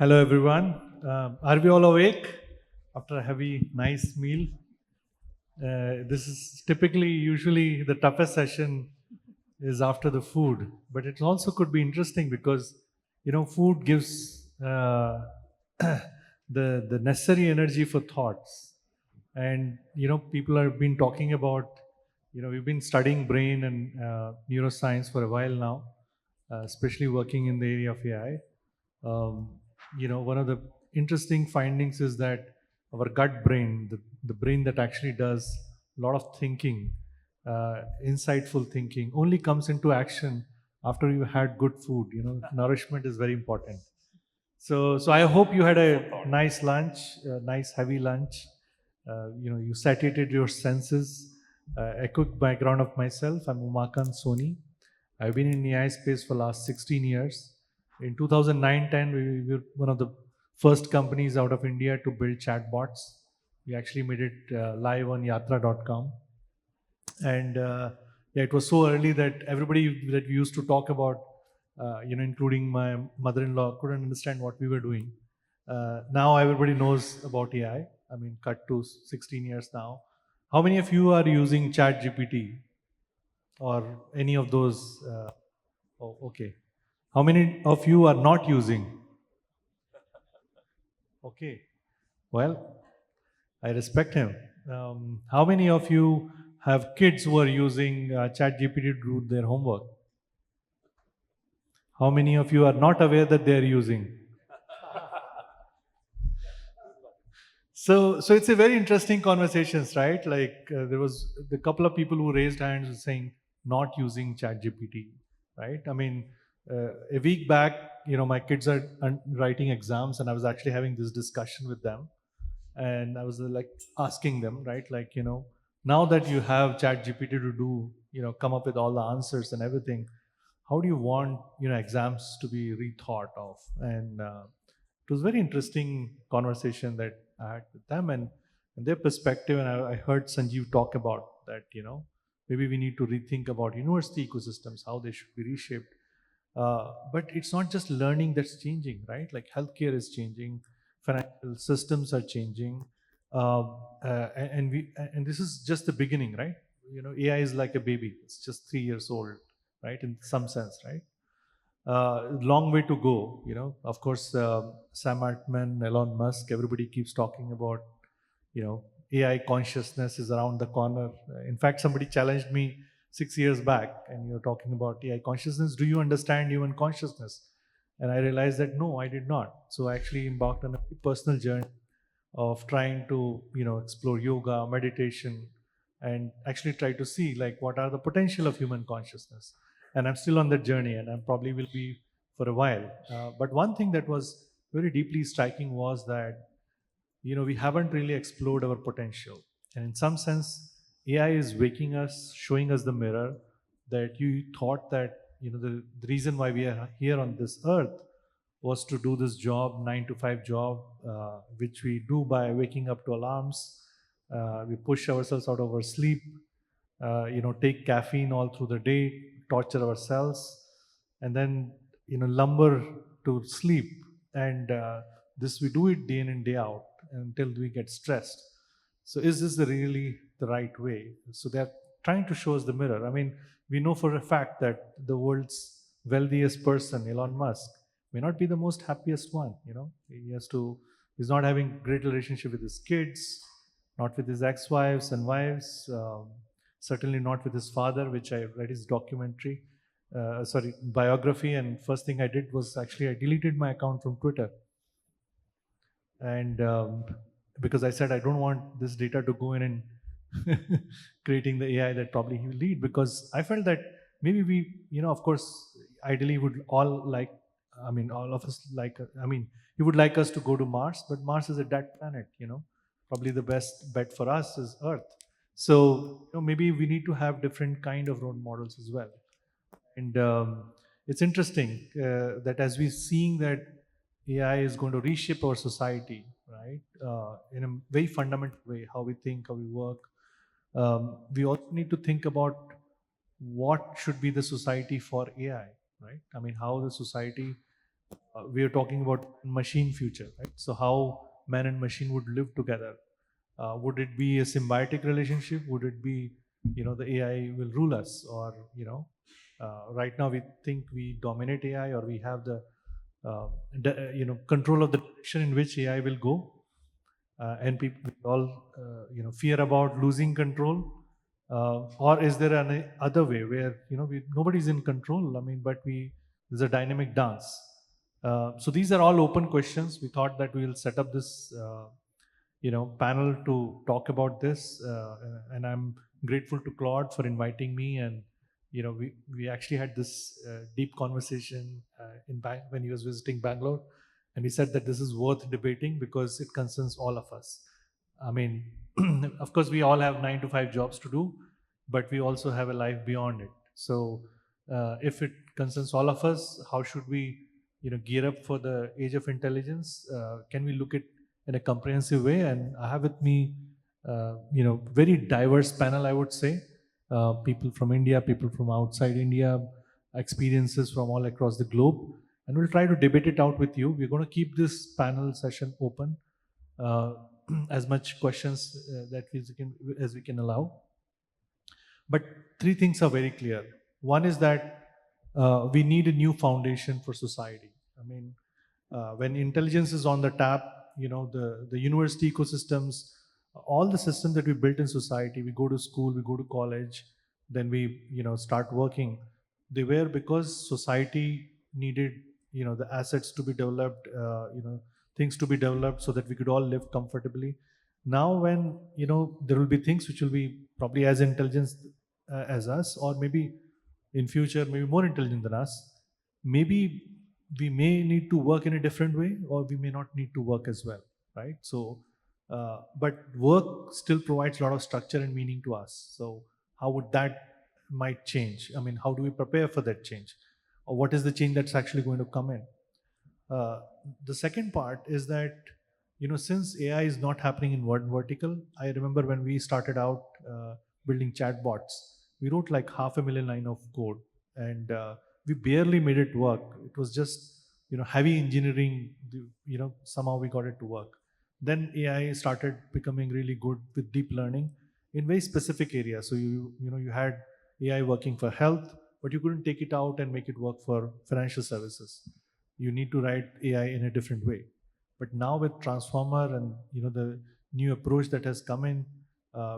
Hello, everyone. Are we all awake after a heavy, nice meal? This is usually, the toughest session is after the food, but it also could be interesting because food gives the necessary energy for thoughts, and people have been talking about we've been studying brain and neuroscience for a while now, especially working in the area of AI. um, One of the interesting findings is that our gut brain, the brain that actually does a lot of thinking, insightful thinking, only comes into action after you had good food. Nourishment is very important. So I hope you had a nice lunch, a nice heavy lunch. You satiated your senses. A quick background of myself: I'm Umakant Soni. I've been in the AI space for last 16 years. In 2009-10, we were one of the first companies out of India to build chatbots. We actually made it live on Yatra.com, and yeah, it was so early that everybody that we used to talk about, including my mother-in-law, couldn't understand what we were doing. Now everybody knows about AI. I mean, cut to 16 years now. How many of you are using ChatGPT or any of those? Oh, okay. How many of you are not using? Okay. Well, I respect him. How many of you have kids who are using ChatGPT to do their homework? How many of you are not aware that they are using? So it's a very interesting conversations, right? Like there was a couple of people who raised hands saying not using ChatGPT, right? I mean, a week back, my kids are writing exams, and I was actually having this discussion with them, and I was like asking them, right? Like, now that you have ChatGPT to do, come up with all the answers and everything, how do you want, exams to be rethought of? And it was very interesting conversation that I had with them, and their perspective. And I heard Sanjeev talk about that, maybe we need to rethink about university ecosystems, how they should be reshaped. But it's not just learning that's changing, right? Like healthcare is changing, financial systems are changing, and this is just the beginning, right? AI is like a baby; it's just 3 years old, right? In some sense, right? Long way to go. Of course, Sam Altman, Elon Musk, everybody keeps talking about, AI consciousness is around the corner. In fact, somebody challenged me 6 years back, and you're talking about AI consciousness. Do you understand human consciousness? And I realized that no, I did not. So I actually embarked on a personal journey of trying to, explore yoga, meditation, and actually try to see like what are the potential of human consciousness. And I'm still on that journey, and I probably will be for a while. But one thing that was very deeply striking was that we haven't really explored our potential, and in some sense AI is waking us, showing us the mirror that you thought that the reason why we are here on this earth was to do this job, 9 to 5 job, which we do by waking up to alarms. We push ourselves out of our sleep, take caffeine all through the day, torture ourselves, and then lumber to sleep. And this we do it day in and day out until we get stressed. So is this really the right way? So they're trying to show us the mirror. I mean, we know for a fact that the world's wealthiest person, Elon Musk, may not be the most happiest one. He's not having great relationship with his kids, not with his ex-wives and wives, certainly not with his father, which I read his documentary, biography. And first thing I did was actually I deleted my account from Twitter, and because I said I don't want this data to go in and creating the AI that probably he will lead. Because I felt that maybe we, of course, ideally would all like, I mean, all of us like, I mean, he would like us to go to Mars, but Mars is a dead planet. Probably the best bet for us is Earth. So maybe we need to have different kind of role models as well. And it's interesting that as we're seeing that AI is going to reshape our society, right? In a very fundamental way, how we think, how we work. We also need to think about what should be the society for AI, right? I mean, how the society We are talking about machine future, right? So how man and machine would live together. Would it be a symbiotic relationship? Would it be, the AI will rule us, or right now we think we dominate AI, or we have the control of the direction in which AI will go, and people all fear about losing control, or is there any other way where nobody's in control? I mean, but we there's a dynamic dance. So these are all open questions. We thought that we will set up this panel to talk about this, and I'm grateful to Claude for inviting me. And we actually had this deep conversation when he was visiting Bangalore, and he said that this is worth debating because it concerns all of us. I mean, of course, we all have 9 to 5 jobs to do, but we also have a life beyond it. So, if it concerns all of us, how should we, gear up for the age of intelligence? Can we look at in a comprehensive way? And I have with me, very diverse panel, I would say. People from India, people from outside India, experiences from all across the globe, and we'll try to debate it out with you. We're going to keep this panel session open, uh, as much questions as we can allow. But three things are very clear. One is that we need a new foundation for society. I mean, when intelligence is on the tap, the university ecosystems, all the systems that we built in society, we go to school, we go to college, then we start working. They were because society needed the assets to be developed, things to be developed so that we could all live comfortably. Now, when there will be things which will be probably as intelligent as us, or maybe in future maybe more intelligent than us, maybe we may need to work in a different way, or we may not need to work as well, right? So but work still provides a lot of structure and meaning to us. So how would that might change? I mean, how do we prepare for that change, or what is the change that's actually going to come in? uh, the second part is that since AI is not happening in one vertical, I remember when we started out building chatbots, we wrote like 500,000 line of code, and we barely made it work. It was just heavy engineering. Somehow we got it to work. Then AI started becoming really good with deep learning in very specific areas. So you had AI working for health, but you couldn't take it out and make it work for financial services. You need to write AI in a different way. But now with transformer and the new approach that has come in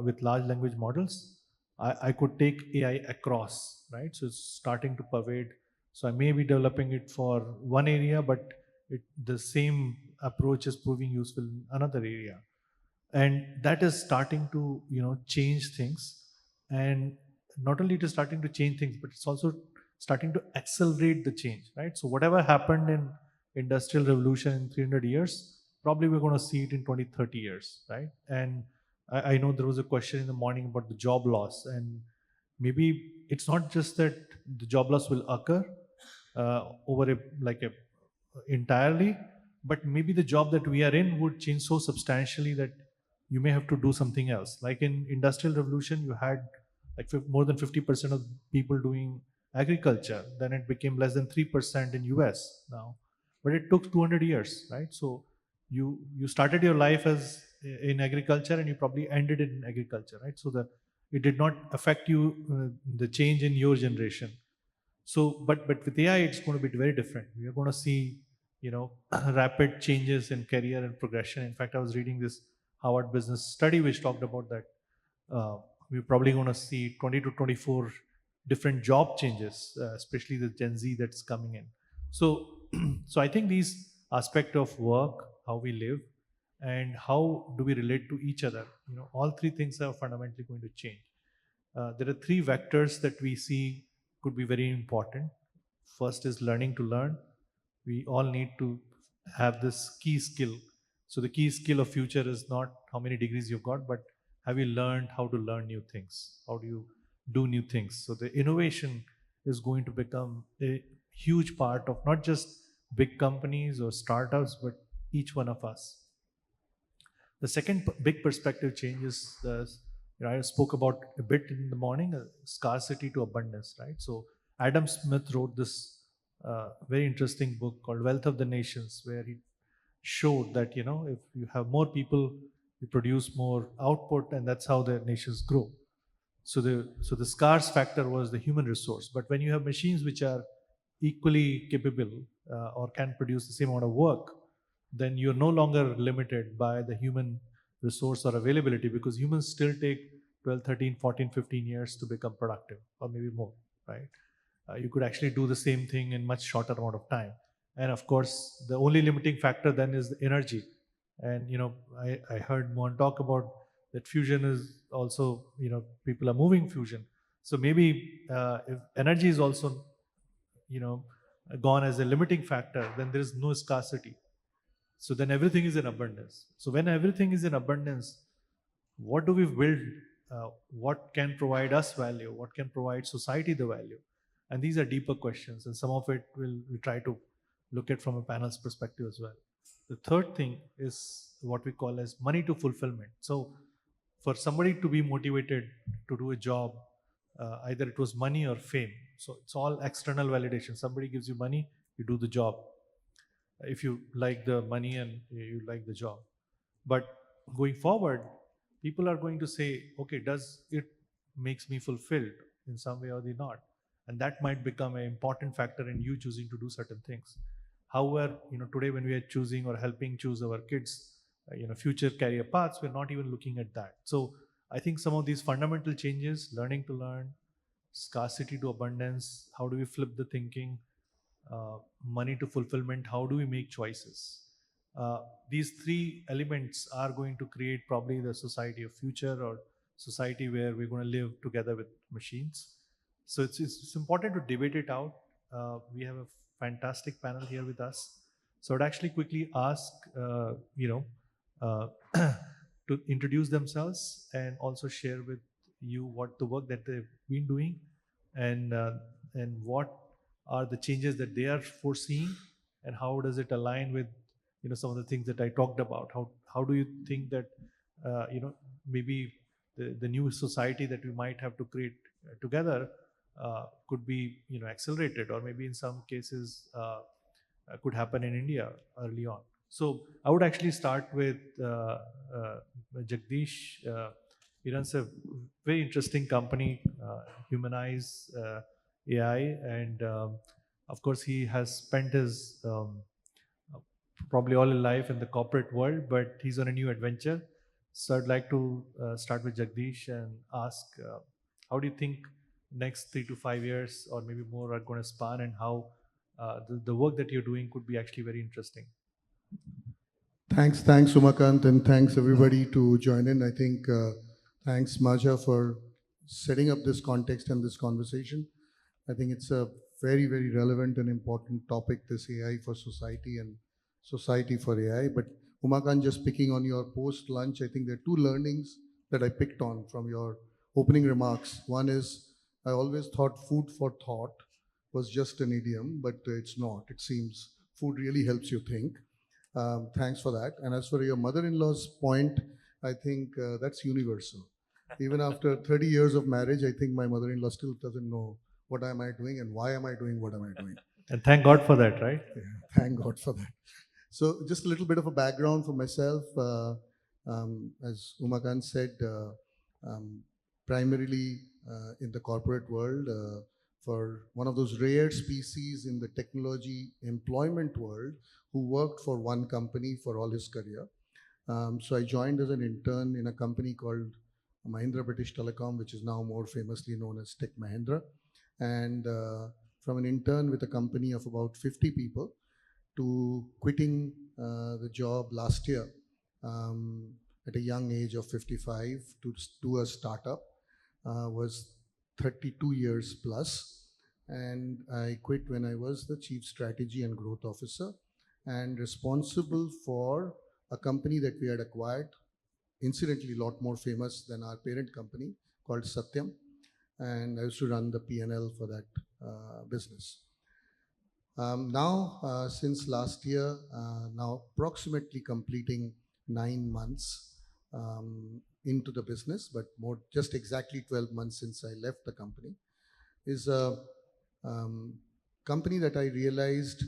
with large language models, I could take AI across, right? So it's starting to pervade. So I may be developing it for one area, but the same approach is proving useful in another area, and that is starting to change things. And not only it is starting to change things, but it's also starting to accelerate the change, right? So whatever happened in industrial revolution in 300 years, probably we're going to see it in 20, 30 years, right? And I know there was a question in the morning about the job loss, and maybe it's not just that the job loss will occur over a like a entirely, but maybe the job that we are in would change so substantially that you may have to do something else. Like in industrial revolution, you had like more than 50% of people doing agriculture. Then it became less than 3% in US now, but it took 200 years, right? So you started your life as in agriculture, and you probably ended it in agriculture, right? So it did not affect you, the change in your generation. So, but with AI, it's going to be very different. We are going to see, rapid changes in career and progression. In fact, I was reading this Harvard Business study which talked about that we're probably going to see 20 to 24 different job changes, especially the Gen Z that's coming in. So, so I think these aspect of work, how we live, and how do we relate to each other, all three things are fundamentally going to change. There are three vectors that we see could be very important. First is learning to learn. We all need to have this key skill. So the key skill of future is not how many degrees you've got, but have you learned how to learn new things? How do you do new things? So the innovation is going to become a huge part of not just big companies or startups, but each one of us. The second big perspective change is I spoke about a bit in the morning, scarcity to abundance, right? So Adam Smith wrote this very interesting book called Wealth of the Nations, where he showed that if you have more people, you produce more output, and that's how the nations grow. So the scarce factor was the human resource. But when you have machines which are equally capable, or can produce the same amount of work, then you're no longer limited by the human resource or availability, because humans still take 12, 13, 14, 15 years to become productive, or maybe more, right? You could actually do the same thing in much shorter amount of time. And of course, the only limiting factor then is the energy. And I heard Mohan talk about that fusion is also, people are moving fusion. So maybe if energy is also, you know gone as a limiting factor, then there is no scarcity. So then everything is in abundance. So when everything is in abundance, what do we build? What can provide us value? What can provide society the value? And these are deeper questions, and some of it we try to look at from a panel's perspective as well. The third thing is what we call as money to fulfillment. So for somebody to be motivated to do a job, either it was money or fame. So it's all external validation. Somebody gives you money, you do the job, if you like the money and you like the job. But going forward, people are going to say, okay, does it makes me fulfilled in some way or the not? And that might become an important factor in you choosing to do certain things. However, today when we are choosing or helping choose our kids, future career paths, we're not even looking at that. So I think some of these fundamental changes, learning to learn, scarcity to abundance, how do we flip the thinking, money to fulfillment, how do we make choices? These three elements are going to create probably the society of future, or society where we're going to live together with machines. So it's important to debate it out. We have a fantastic panel here with us. So I'd actually quickly ask, uh, to introduce themselves and also share with you what the work that they've been doing, and what are the changes that they are foreseeing, and how does it align with some of the things that I talked about. How do you think that maybe the new society that we might have to create together could be accelerated, or maybe in some cases could happen in India early on. So I would actually start with Jagdish. He runs a very interesting company, Humanize AI, and of course he has spent his probably all his life in the corporate world, but he's on a new adventure. So I'd like to start with Jagdish and ask, how do you think next 3 to 5 years or maybe more are going to span, and how the work that you're doing could be actually very interesting. Thanks, Umakant, and thanks everybody to join in. I think thanks, Maja, for setting up this context and this conversation. I think it's a very, very relevant and important topic, this AI for society and society for AI. But Umakant, just picking on your post-lunch, I think there are two learnings that I picked on from your opening remarks. One is I always thought food for thought was just an idiom, but it's not. It seems food really helps you think. Thanks for that. And as for your mother-in-law's point, I think that's universal. Even after 30 years of marriage, I think my mother-in-law still doesn't know what am I doing and why am I doing what am I doing. And thank God for that, right? Yeah, thank God for that. So just a little bit of a background for myself. As Umakant said, um, primarily in the corporate world, for one of those rare species in the technology employment world who worked for one company for all his career. So I joined as an intern in a company called Mahindra British Telecom, which is now more famously known as Tech Mahindra. And from an intern with a company of about 50 people to quitting the job last year at a young age of 55 to do a startup was 32 years plus. And I quit when I was the Chief Strategy and Growth Officer and responsible for a company that we had acquired, incidentally a lot more famous than our parent company, called Satyam. And I used to run the P&L for that business. Now, since last year, now approximately completing 9 months into the business, but more just exactly 12 months since I left the company, is a company that I realized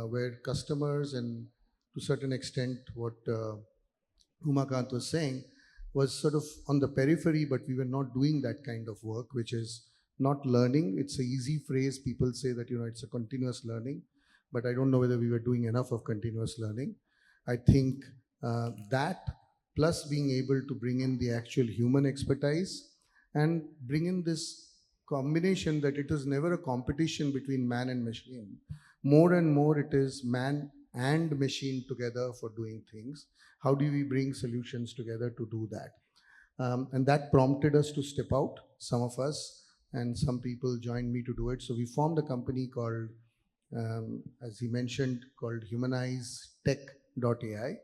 where customers and to a certain extent what Umakant was saying was sort of on the periphery, but we were not doing that kind of work, which is not learning. It's a easy phrase. People say that, it's a continuous learning, but I don't know whether we were doing enough of continuous learning. I think that plus being able to bring in the actual human expertise and bring in this combination that it is never a competition between man and machine. More and more, it is man and machine together for doing things. How do we bring solutions together to do that? And that prompted us to step out, some of us, and some people joined me to do it. So we formed a company called, as he mentioned, called Humanize Tech.ai.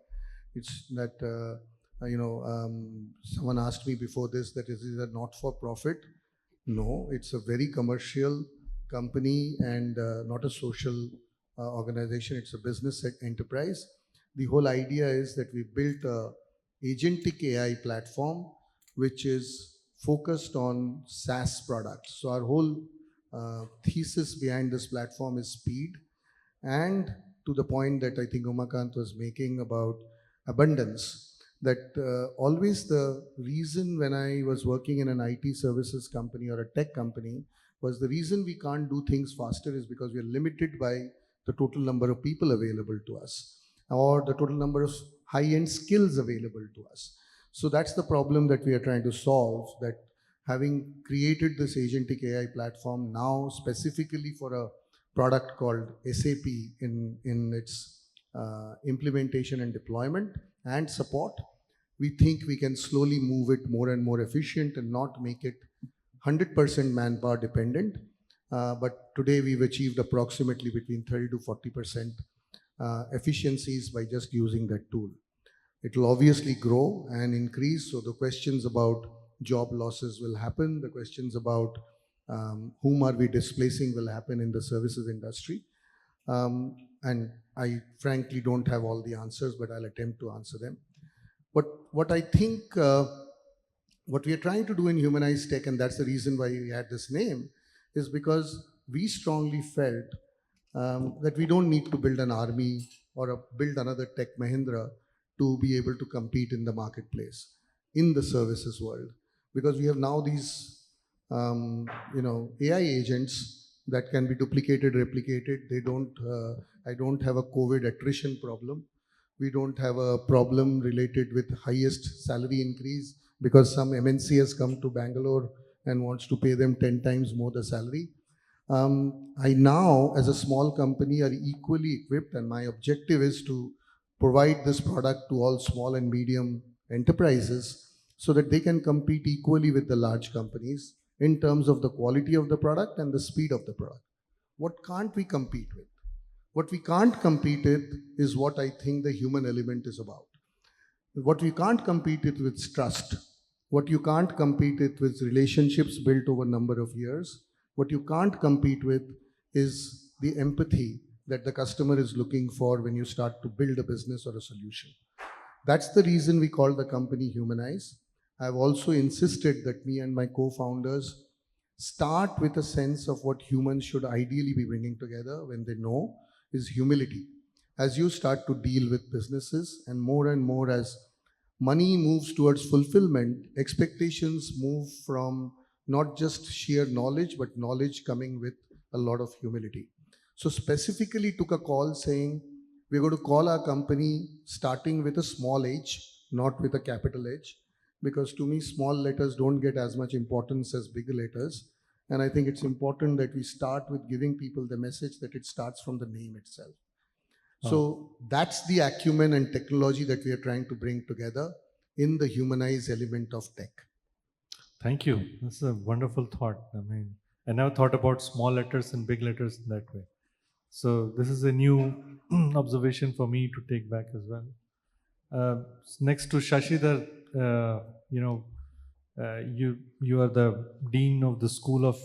It's that, someone asked me before this that is it a not for profit? No, it's a very commercial company and not a social organization. It's a business enterprise. The whole idea is that we built a agentic AI platform which is focused on SaaS products. So our whole thesis behind this platform is speed, and to the point that I think Umakant was making about abundance, that always the reason when I was working in an IT services company or a tech company was the reason we can't do things faster is because we are limited by the total number of people available to us or the total number of high-end skills available to us. So that's the problem that we are trying to solve, that having created this agentic AI platform now specifically for a product called SAP in its implementation and deployment and support, we think we can slowly move it more and more efficient and not make it 100% manpower dependent. But today we've achieved approximately between 30 to 40% efficiencies by just using that tool. It will obviously grow and increase. So the questions about job losses will happen. The questions about whom are we displacing will happen in the services industry. And I frankly don't have all the answers, but I'll attempt to answer them. But what I think, what we are trying to do in Humanized Tech, and that's the reason why we had this name, is because we strongly felt that we don't need to build an army or build another Tech Mahindra to be able to compete in the marketplace, in the services world. Because we have now these, AI agents that can be duplicated, replicated. I don't have a COVID attrition problem. We don't have a problem related with highest salary increase because some MNC has come to Bangalore and wants to pay them 10 times more the salary. I now, as a small company, are equally equipped, and my objective is to provide this product to all small and medium enterprises so that they can compete equally with the large companies in terms of the quality of the product and the speed of the product. What can't we compete with? What we can't compete with is what I think the human element is about. What we can't compete with is trust. What you can't compete with relationships built over a number of years. What you can't compete with is the empathy that the customer is looking for when you start to build a business or a solution. That's the reason we call the company Humanize. I've also insisted that me and my co-founders start with a sense of what humans should ideally be bringing together when they know is humility. As you start to deal with businesses and more as money moves towards fulfillment, expectations move from not just sheer knowledge, but knowledge coming with a lot of humility. So specifically took a call saying, we're going to call our company starting with a small h, not with a capital H, because to me, small letters don't get as much importance as big letters. And I think it's important that we start with giving people the message that it starts from the name itself. So that's the acumen and technology that we are trying to bring together in the humanized element of tech. Thank you. That's a wonderful thought. I mean, I never thought about small letters and big letters in that way. So this is a new observation for me to take back as well. Next to Shashidhar, you are the dean of the School of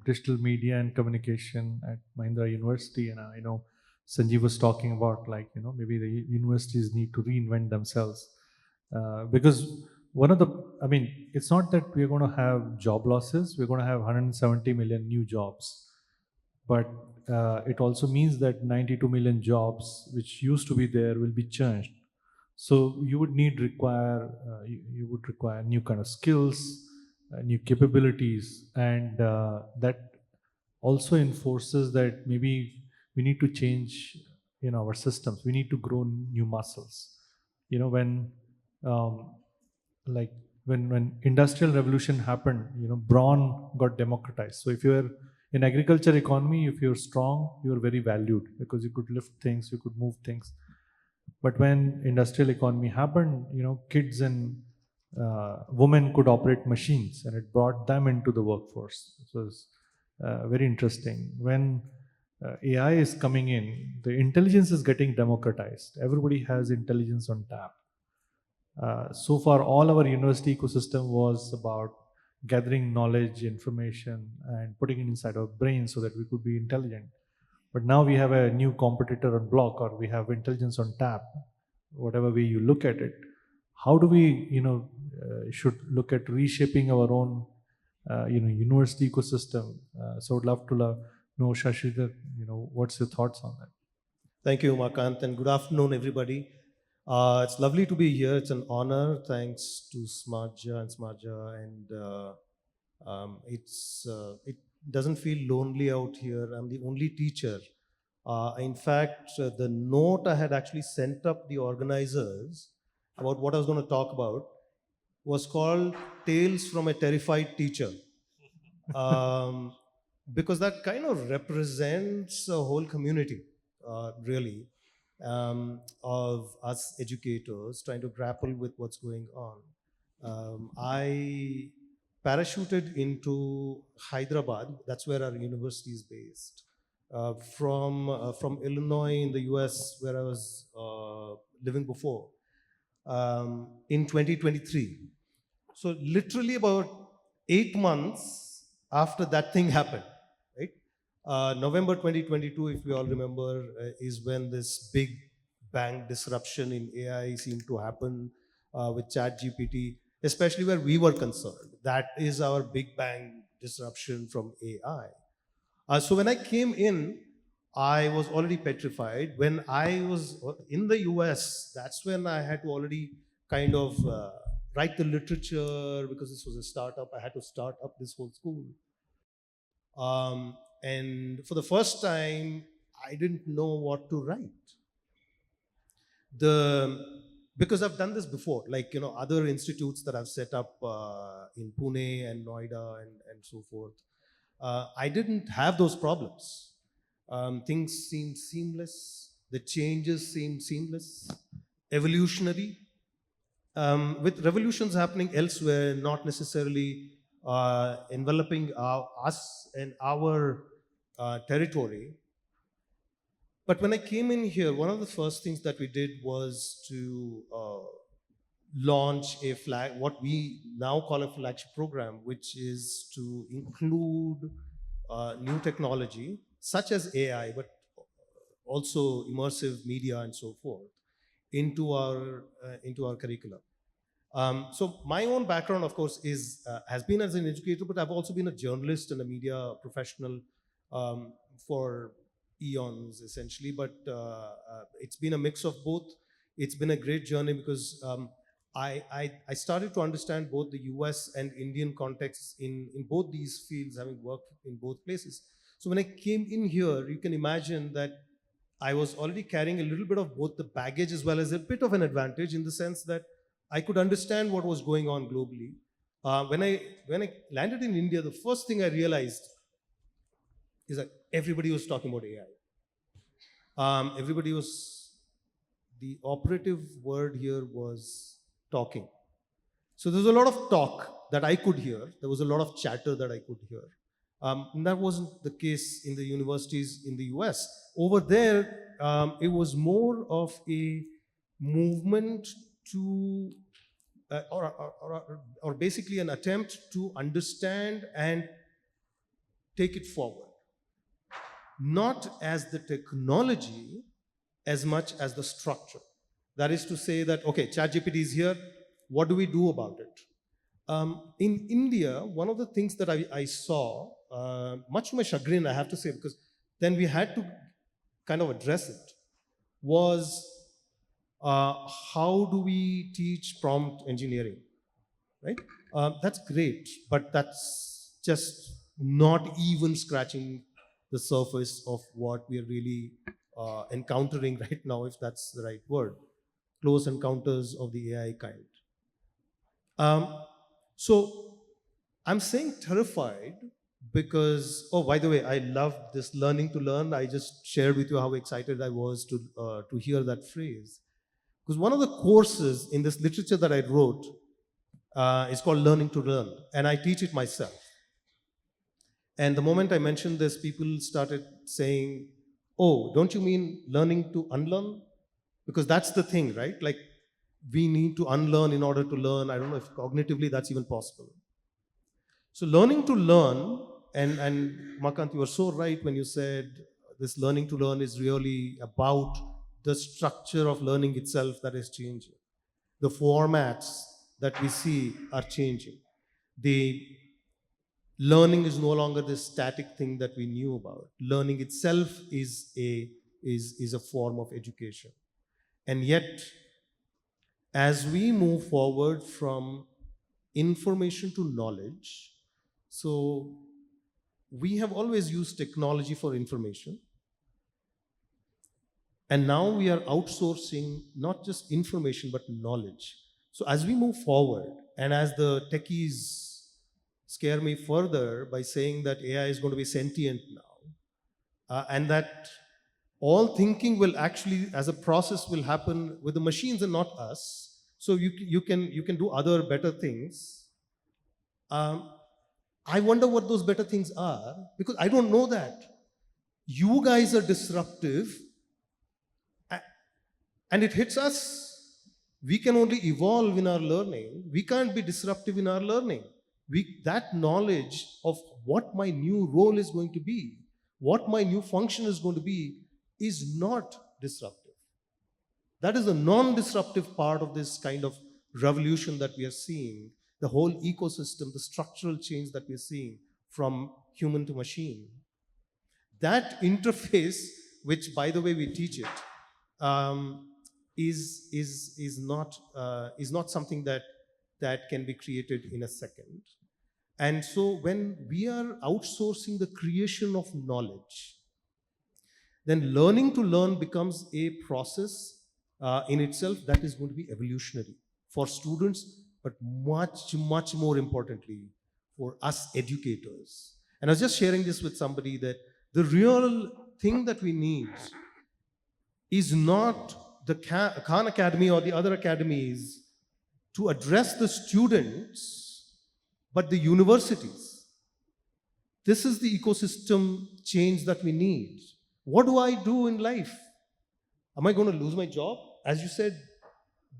Digital Media and Communication at Mahindra University, and I know Sanjeev was talking about maybe the universities need to reinvent themselves because it's not that we're going to have job losses. We're going to have 170 million new jobs. but it also means that 92 million jobs which used to be there will be changed. So you would you would require new kind of skills, new capabilities, and that also enforces that maybe we need to change our systems. We need to grow new muscles. When um, like when industrial revolution happened, brawn got democratized. So if you're in agriculture economy, if you're strong, you're very valued because you could lift things, you could move things. But when industrial economy happened, kids and women could operate machines, and it brought them into the workforce. It was very interesting. When AI is coming in, the intelligence is getting democratized. Everybody has intelligence on tap. So far, all our university ecosystem was about gathering knowledge, information, and putting it inside our brains so that we could be intelligent. But now we have a new competitor on block, or we have intelligence on tap, whatever way you look at it. How do we, should look at reshaping our own, university ecosystem? So I'd love to know, Shashidhar, what's your thoughts on that? Thank you, Umakant, and good afternoon, everybody. It's lovely to be here. It's an honor. Thanks to Smartja and Smartja, and it doesn't feel lonely out here. I'm the only teacher. In fact, the note I had actually sent up the organizers about what I was going to talk about was called "Tales from a Terrified Teacher." Um, because that kind of represents a whole community, really, of us educators trying to grapple with what's going on. I parachuted into Hyderabad. That's where our university is based. From Illinois in the U.S., where I was living before, in 2023. So literally about 8 months after that thing happened, right? November 2022, if we all remember, is when this big bang disruption in AI seemed to happen with ChatGPT, especially where we were concerned. That is our big bang disruption from AI. So when I came in, I was already petrified. When I was in the US, that's when I had to already kind of write the literature because this was a startup. I had to start up this whole school. And for the first time, I didn't know what to write. The because I've done this before, like other institutes that I've set up in Pune and Noida and so forth. I didn't have those problems. Things seemed seamless. The changes seemed seamless, evolutionary. With revolutions happening elsewhere, not necessarily enveloping us and our territory. But when I came in here, one of the first things that we did was to launch a flag, what we now call a flagship program, which is to include new technology such as AI, but also immersive media and so forth into our curriculum. So my own background, of course, is has been as an educator, but I've also been a journalist and a media professional for eons, essentially. But it's been a mix of both. It's been a great journey because I started to understand both the US and Indian contexts in both these fields, having worked in both places. So when I came in here, you can imagine that I was already carrying a little bit of both the baggage as well as a bit of an advantage in the sense that I could understand what was going on globally. When I landed in India, the first thing I realized is that everybody was talking about AI. Everybody was the operative word here was talking. So there was a lot of talk that I could hear. There was a lot of chatter that I could hear. And that wasn't the case in the universities in the US. Over there, it was more of a movement to, or basically an attempt to understand and take it forward. Not as the technology as much as the structure. That is to say that, okay, ChatGPT is here. What do we do about it? In India, one of the things that I saw, much to my chagrin, I have to say, because then we had to kind of address it was how do we teach prompt engineering, right? That's great, but that's just not even scratching the surface of what we are really encountering right now, if that's the right word. Close encounters of the AI kind. Um, so I'm saying terrified because, oh, by the way, I love this learning to learn. I just shared with you how excited I was to hear that phrase. Because one of the courses in this literature that I wrote is called Learning to Learn, and I teach it myself. And the moment I mentioned this, people started saying, oh, don't you mean learning to unlearn? Because that's the thing, right? Like, we need to unlearn in order to learn. I don't know if cognitively that's even possible. So learning to learn, and Makant, you were so right when you said this learning to learn is really about the structure of learning itself that is changing. The formats that we see are changing. The learning is no longer this static thing that we knew about. Learning itself is a form of education. And yet, as we move forward from information to knowledge, so we have always used technology for information. And now we are outsourcing not just information, but knowledge. So as we move forward, and as the techies scare me further by saying that AI is going to be sentient now, and that all thinking will actually, as a process, will happen with the machines and not us. So you can do other better things. Um, I wonder what those better things are, because I don't know that. You guys are disruptive, and it hits us. We can only evolve in our learning. We can't be disruptive in our learning. That knowledge of what my new role is going to be, what my new function is going to be, is not disruptive. That is a non-disruptive part of this kind of revolution that we are seeing, the whole ecosystem, the structural change that we are seeing from human to machine. That interface, which by the way we teach it, is not something that can be created in a second. And so when we are outsourcing the creation of knowledge, then learning to learn becomes a process in itself that is going to be evolutionary for students, but much, much more importantly, for us educators. And I was just sharing this with somebody that the real thing that we need is not the Khan Academy or the other academies to address the students, but the universities. This is the ecosystem change that we need. What do I do in life? Am I going to lose my job? As you said,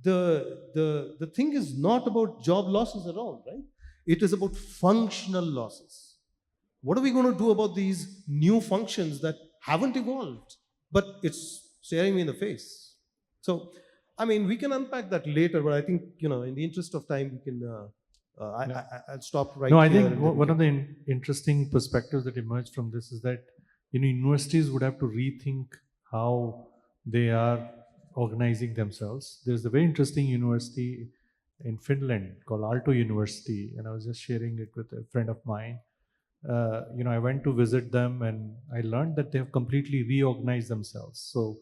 the thing is not about job losses at all, right? It is about functional losses. What are we going to do about these new functions that haven't evolved, but it's staring me in the face? So, I mean, we can unpack that later, but I think, in the interest of time, we can. I'll stop right No, I here. think one of the interesting perspectives that emerged from this is that universities would have to rethink how they are organizing themselves. There's a very interesting university in Finland called Aalto University, and I was just sharing it with a friend of mine. I went to visit them, and I learned that they have completely reorganized themselves. So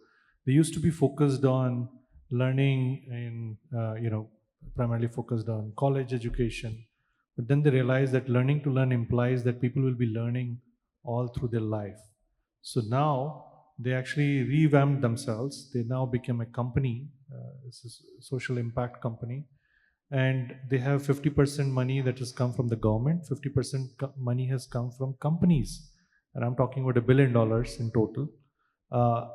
they used to be focused on learning in, primarily focused on college education. But then they realized that learning to learn implies that people will be learning all through their life. So now they actually revamped themselves. They now became a company, this is a social impact company, and they have 50% money that has come from the government, 50% money has come from companies, and I'm talking about $1 billion in total.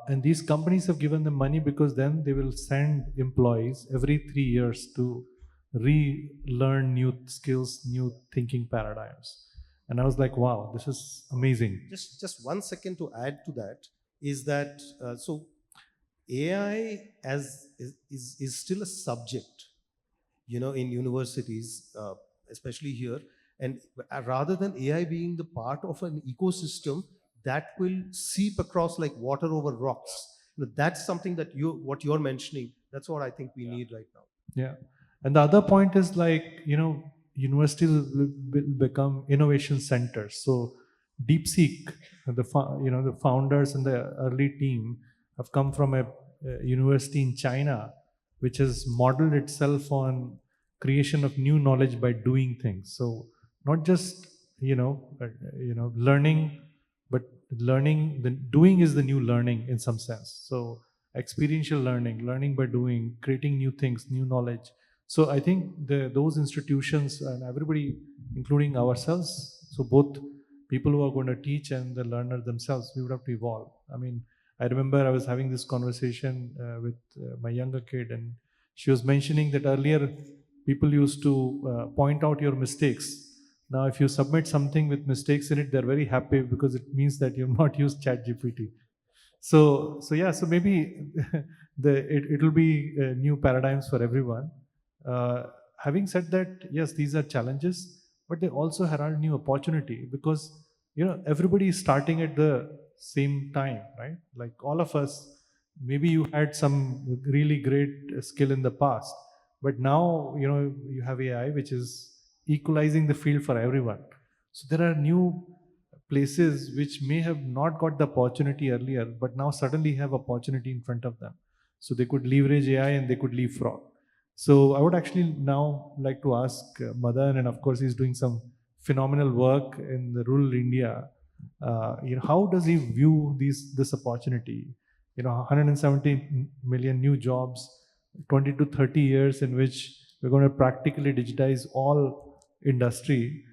And these companies have given them money because then they will send employees every 3 years to relearn new skills, new thinking paradigms. And I was like, wow, this is amazing. Just 1 second to add to that is that so AI is still a subject, in universities, especially here. And rather than AI being the part of an ecosystem, that will seep across like water over rocks. That's something that what you're mentioning, that's what I think we need right now. Yeah. And the other point is like, universities will become innovation centers. So DeepSeek, the founders and the early team have come from a university in China, which has modeled itself on creation of new knowledge by doing things. So not just, learning, but learning, the doing is the new learning in some sense. So experiential learning by doing, creating new things, new knowledge. So I think those institutions and everybody, including ourselves, so both people who are going to teach and the learner themselves, we would have to evolve. I mean, I remember I was having this conversation with my younger kid, and she was mentioning that earlier people used to point out your mistakes. Now, if you submit something with mistakes in it, they're very happy because it means that you've not used ChatGPT. So yeah, so maybe it will be new paradigms for everyone. Uh, Having said that, yes, these are challenges, but they also herald new opportunity because everybody is starting at the same time, right? Like all of us, maybe you had some really great skill in the past, but now you have AI, which is equalizing the field for everyone. So there are new places which may have not got the opportunity earlier, but now suddenly have opportunity in front of them. So they could leverage AI and they could leapfrog. So I would actually now like to ask Madan, and of course he's doing some phenomenal work in the rural India. How does he view this opportunity? 170 million new jobs, 20 to 30 years in which we're going to practically digitize all industry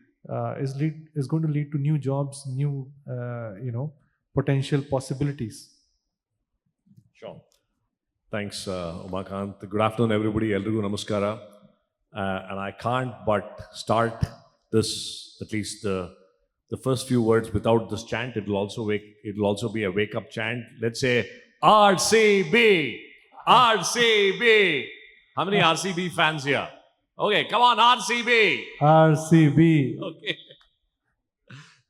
is going to lead to new jobs, new potential possibilities. Sure. Thanks, Umakant. Good afternoon, everybody. Elrigu namaskara. And I can't but start this, at least the first few words, without this chant. It'll also be a wake up chant. Let's say RCB, RCB. How many RCB fans here? Okay, come on, RCB. RCB. Okay.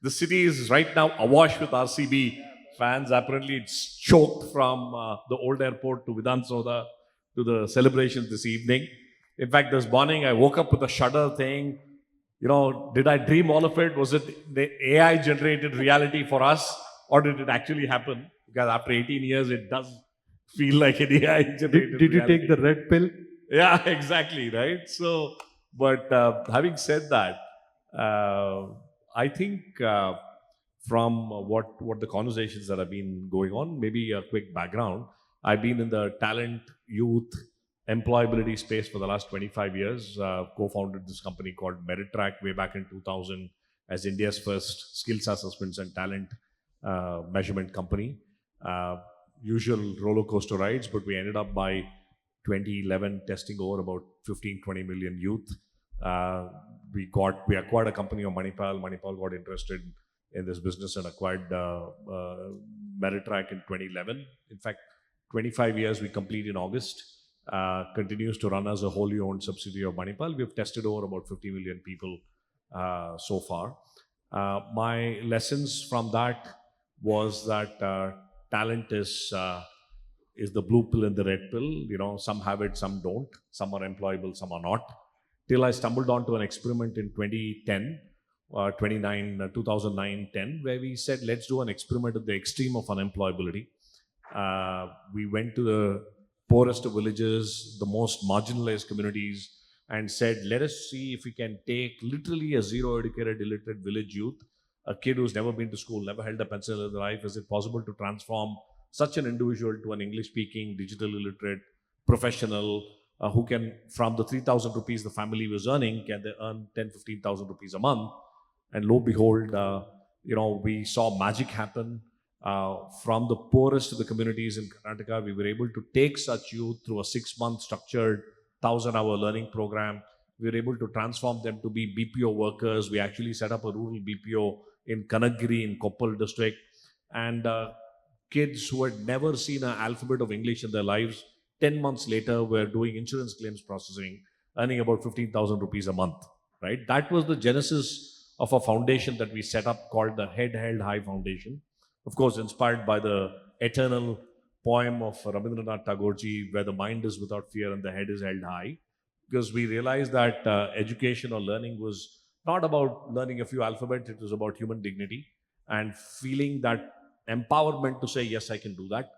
The city is right now awash with RCB fans. Apparently, it's choked from the old airport to Vidhan Soda to the celebrations this evening. In fact, this morning I woke up with a shudder saying, did I dream all of it? Was it the AI generated reality for us, or did it actually happen? Because after 18 years, it does feel like an AI generated Did you reality. take the red pill? Yeah, exactly, right? So, but having said that, I think from what the conversations that have been going on, maybe a quick background. I've been in the talent, youth, employability space for the last 25 years. Co-founded this company called Meritrack way back in 2000 as India's first skills assessments and talent measurement company. Usual roller coaster rides, but we ended up by 2011 testing over about 15-20 million youth. We acquired a company of Manipal. Manipal got interested in this business and acquired Meritrack in 2011. In fact, 25 years we complete in August. Continues to run as a wholly owned subsidiary of Manipal. We've tested over about 50 million people so far. My lessons from that was that talent is the blue pill and the red pill. Some have it, some don't. Some are employable, some are not. Till I stumbled onto an experiment in 2009-10, where we said, let's do an experiment at the extreme of unemployability. We went to the poorest of villages, the most marginalized communities, and said, let us see if we can take literally a zero educated, illiterate village youth, a kid who's never been to school, never held a pencil in their life. Is it possible to transform such an individual to an English-speaking, digital illiterate professional who can, from the 3,000 rupees the family was earning, can they earn 10,000-15,000 rupees a month? And lo and behold, we saw magic happen. From the poorest of the communities in Karnataka, we were able to take such youth through a 6-month structured 1,000-hour learning program. We were able to transform them to be BPO workers. We actually set up a rural BPO in Kanagiri in Koppal district. And kids who had never seen an alphabet of English in their lives, 10 months later were doing insurance claims processing, earning about 15,000 rupees a month, right? That was the genesis of a foundation that we set up called the Head Held High Foundation. Of course, inspired by the eternal poem of Rabindranath Tagore, where the mind is without fear and the head is held high, because we realized that education or learning was not about learning a few alphabets, it was about human dignity and feeling that empowerment to say, yes, I can do that.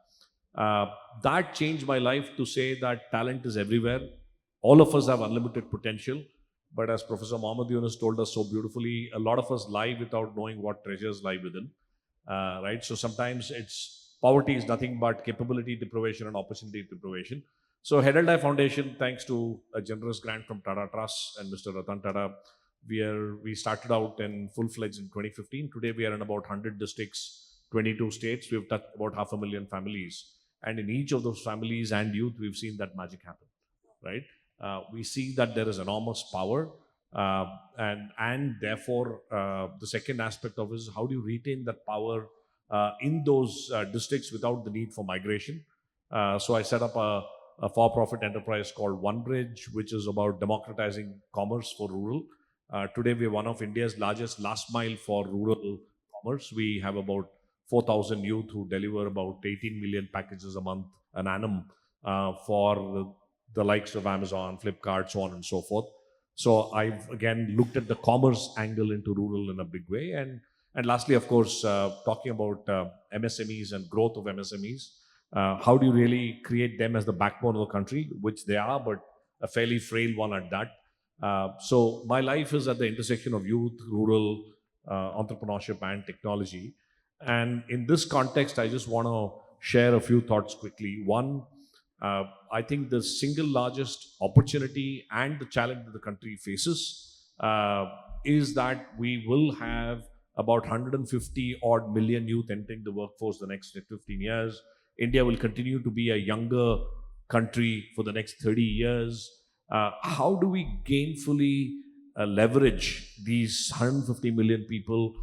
Uh, that changed my life to say that talent is everywhere. All of us have unlimited potential. But as Professor Mohammed Yunus told us so beautifully, a lot of us lie without knowing what treasures lie within. Right? So sometimes it's poverty is nothing but capability deprivation and opportunity deprivation. So Hedeldai Foundation, thanks to a generous grant from Tata Trust and Mr. Ratan Tata, we started out in full-fledged in 2015. Today we are in about 100 districts, 22 states. We've touched about 500,000 families. And in each of those families and youth, we've seen that magic happen, right? We see that there is enormous power, and therefore the second aspect of it is how do you retain that power in those districts without the need for migration. So I set up a for-profit enterprise called OneBridge, which is about democratizing commerce for rural. Today we are one of India's largest last mile for rural commerce. We have about 4,000 youth who deliver about 18 million packages a month, an annum, for the likes of Amazon, Flipkart, so on and so forth. So I've again looked at the commerce angle into rural in a big way. And lastly, of course, talking about MSMEs and growth of MSMEs, how do you really create them as the backbone of the country, which they are, but a fairly frail one at that. So my life is at the intersection of youth, rural, entrepreneurship and technology. And in this context, I just want to share a few thoughts quickly. One, I think the single largest opportunity and the challenge that the country faces is that we will have about 150 odd million youth entering the workforce the next 15 years. India will continue to be a younger country for the next 30 years. How do we gainfully leverage these 150 million people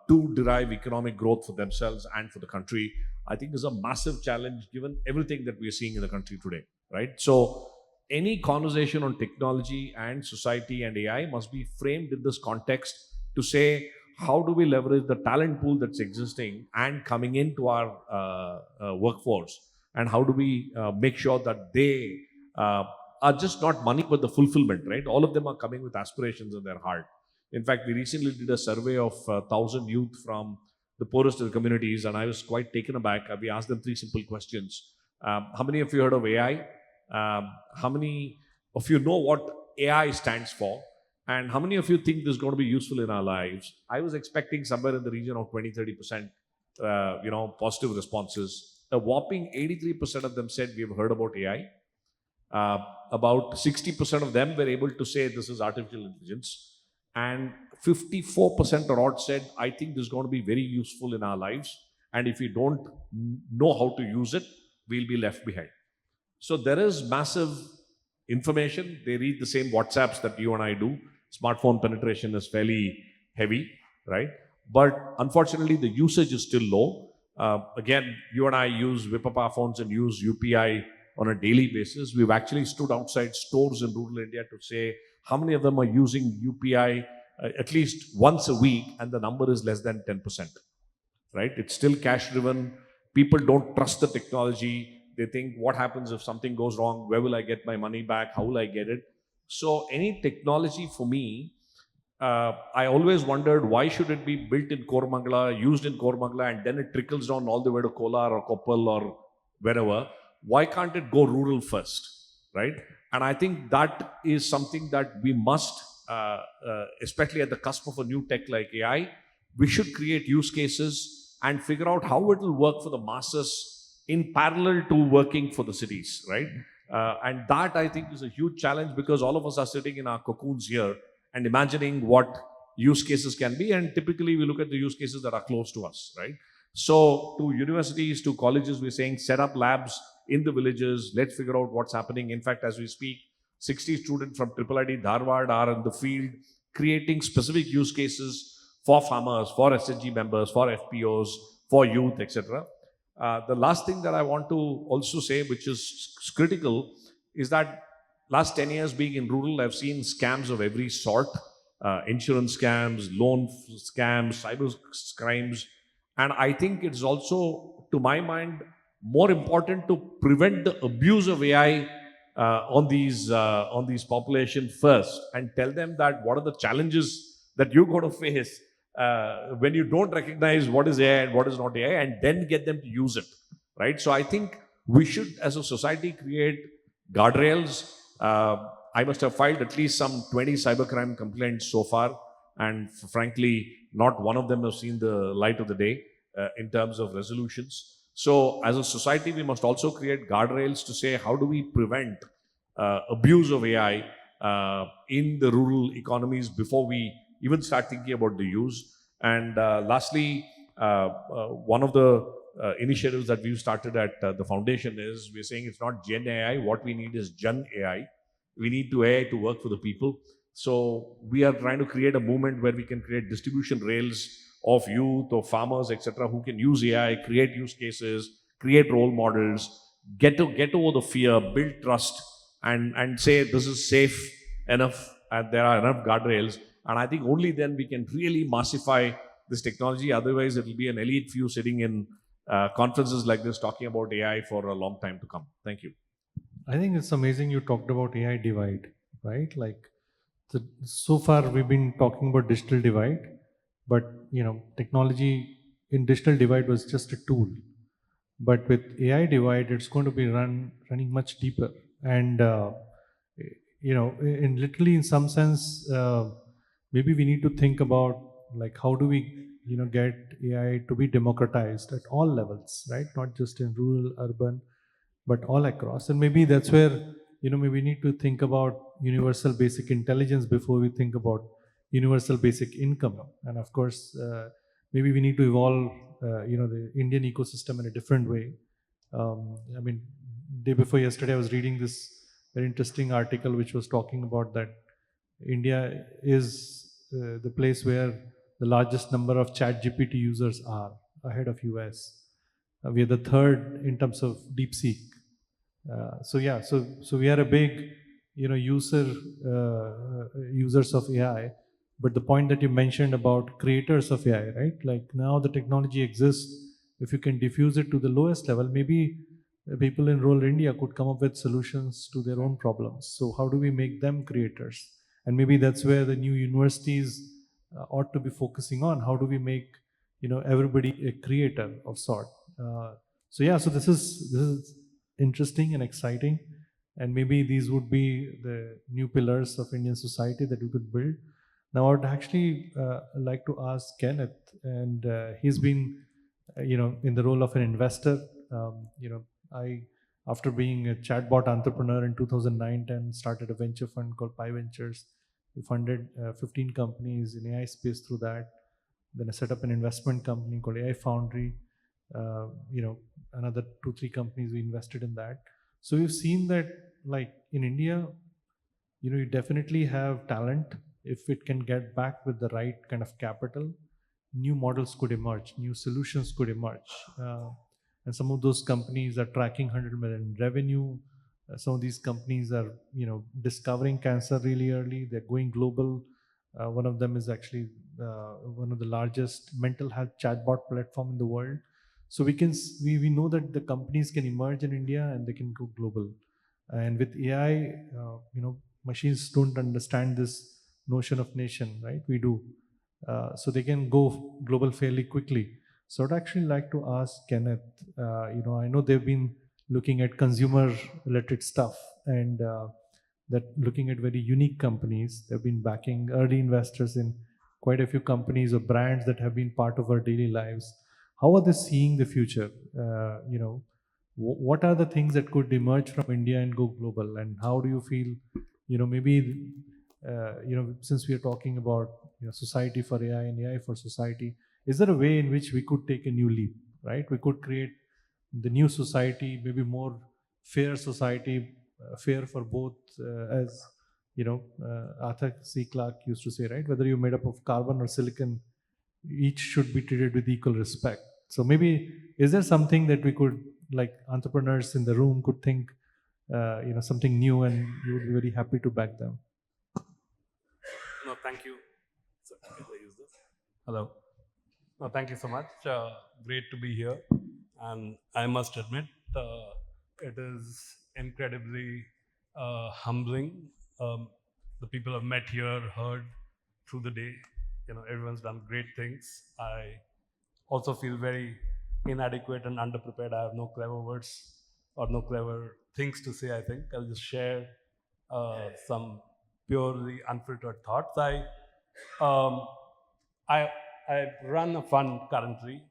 to derive economic growth for themselves and for the country? I think is a massive challenge given everything that we are seeing in the country today, right? So any conversation on technology and society and AI must be framed in this context to say, how do we leverage the talent pool that's existing and coming into our workforce? And how do we make sure that they are just not money, but the fulfillment, right? All of them are coming with aspirations in their heart. In fact, we recently did a survey of 1,000 youth from the poorest of the communities, and I was quite taken aback. We asked them three simple questions. How many of you heard of AI? How many of you know what AI stands for? And how many of you think this is going to be useful in our lives? I was expecting somewhere in the region of 20-30%, positive responses. A whopping 83% of them said we've heard about AI. About 60% of them were able to say this is artificial intelligence. And 54% or odd said, I think this is going to be very useful in our lives. And if we don't know how to use it, we'll be left behind. So there is massive information. They read the same WhatsApps that you and I do. Smartphone penetration is fairly heavy, right? But unfortunately, the usage is still low. Again, you and I use Vipapa phones and use UPI on a daily basis. We've actually stood outside stores in rural India to say how many of them are using UPI at least once a week, and the number is less than 10%, right? It's still cash driven. People don't trust the technology. They think, what happens if something goes wrong? Where will I get my money back? How will I get it? So any technology for me, I always wondered why should it be built in Koramangala, used in Koramangala, and then it trickles down all the way to Kolar or Koppal or wherever. Why can't it go rural first, right? And I think that is something that we must, especially at the cusp of a new tech like AI, we should create use cases and figure out how it will work for the masses in parallel to working for the cities, right? And that I think is a huge challenge because all of us are sitting in our cocoons here and imagining what use cases can be. And typically we look at the use cases that are close to us, right? So to universities, to colleges, we're saying set up labs in the villages. Let's figure out what's happening. In fact, as we speak, 60 students from IIIT Dharwad are in the field creating specific use cases for farmers, for SHG members, for FPOs, for youth, etc. The last thing that I want to also say, which is critical, is that last 10 years being in rural, I've seen scams of every sort, insurance scams, loan scams, cyber crimes. And I think it's also, to my mind, more important to prevent the abuse of AI on these population first, and tell them that what are the challenges that you're going to face when you don't recognize what is AI and what is not AI, and then get them to use it, right? So I think we should, as a society, create guardrails. I must have filed at least some 20 cybercrime complaints so far, and frankly, not one of them have seen the light of the day in terms of resolutions. So, as a society, we must also create guardrails to say how do we prevent abuse of AI in the rural economies before we even start thinking about the use. And lastly, one of the initiatives that we've started at the foundation is we're saying it's not Gen AI. What we need is Jan AI. We need to AI to work for the people. So we are trying to create a movement where we can create distribution rails of youth, of farmers, etc., who can use AI, create use cases, create role models, get over the fear, build trust, and say this is safe enough and there are enough guardrails. And I think only then we can really massify this technology. Otherwise, it will be an elite few sitting in conferences like this talking about AI for a long time to come. Thank you. I think it's amazing you talked about AI divide, right? Like, so far we've been talking about digital divide, but technology in digital divide was just a tool. But with AI divide, it's going to be running much deeper, and in literally in some sense, maybe we need to think about like how do we get AI to be democratized at all levels, right? Not just in rural, urban, but all across. And maybe that's where maybe we need to think about universal basic intelligence before we think about universal basic income. And of course, maybe we need to evolve the Indian ecosystem in a different way. I mean, day before yesterday I was reading this very interesting article which was talking about that India is the place where the largest number of chat GPT users are, ahead of US. We are the third in terms of DeepSeek. So we are a big, users of AI. But the point that you mentioned about creators of AI, right? Like now the technology exists. If you can diffuse it to the lowest level, maybe people in rural India could come up with solutions to their own problems. So how do we make them creators? And maybe that's where the new universities ought to be focusing on. How do we make everybody a creator of sort? So this is interesting and exciting, and maybe these would be the new pillars of Indian society that we could build. Now, I would actually like to ask Kenneth, and he's been, in the role of an investor. I, after being a chatbot entrepreneur in 2009-10, started a venture fund called Pi Ventures. We funded 15 companies in AI space through that. Then I set up an investment company called AI Foundry. Another 2-3 companies we invested in that. So we've seen that, like in India, you definitely have talent. If it can get back with the right kind of capital, new models could emerge, new solutions could emerge. And some of those companies are tracking 100 million revenue. Some of these companies are, discovering cancer really early. They're going global. One of them is actually one of the largest mental health chatbot platform in the world. So we know that the companies can emerge in India and they can go global. And with AI, machines don't understand this notion of nation, right? We do. So they can go global fairly quickly. So I'd actually like to ask Kenneth, I know they've been looking at consumer related stuff, and that looking at very unique companies. They've been backing early investors in quite a few companies or brands that have been part of our daily lives. How are they seeing the future? What are the things that could emerge from India and go global? And how do you feel, maybe, since we are talking about society for AI and AI for society, is there a way in which we could take a new leap, right? We could create the new society, maybe more fair society, fair for both, as Arthur C. Clarke used to say, right? Whether you're made up of carbon or silicon, each should be treated with equal respect. So maybe, is there something that we could, like entrepreneurs in the room, could think, something new, and you would be very happy to back them? No, thank you. So, can I use this? Hello. No, thank you so much. Great to be here. And I must admit, it is incredibly humbling. The people I've met here, heard through the day, everyone's done great things. I also feel very inadequate and underprepared. I have no clever words or no clever things to say, I think. I'll just share some purely unfiltered thoughts. Um, I I run a fund currently.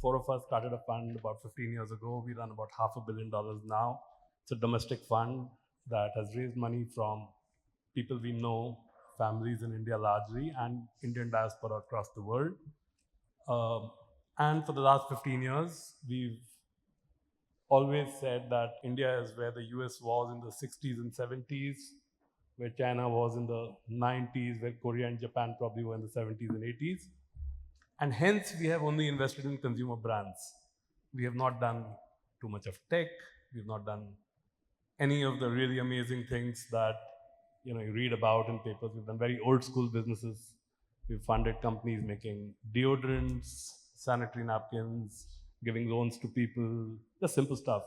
Four of us started a fund about 15 years ago. We run about $500 million now. It's a domestic fund that has raised money from people we know, families in India largely, and Indian diaspora across the world. Um, and for the last 15 years, we've always said that India is where the US was in the 60s and 70s, where China was in the 90s, where Korea and Japan probably were in the 70s and 80s. And hence, we have only invested in consumer brands. We have not done too much of tech. We've not done any of the really amazing things that you read about in papers. We've done very old school businesses. We've funded companies making deodorants, sanitary napkins, giving loans to people, just simple stuff,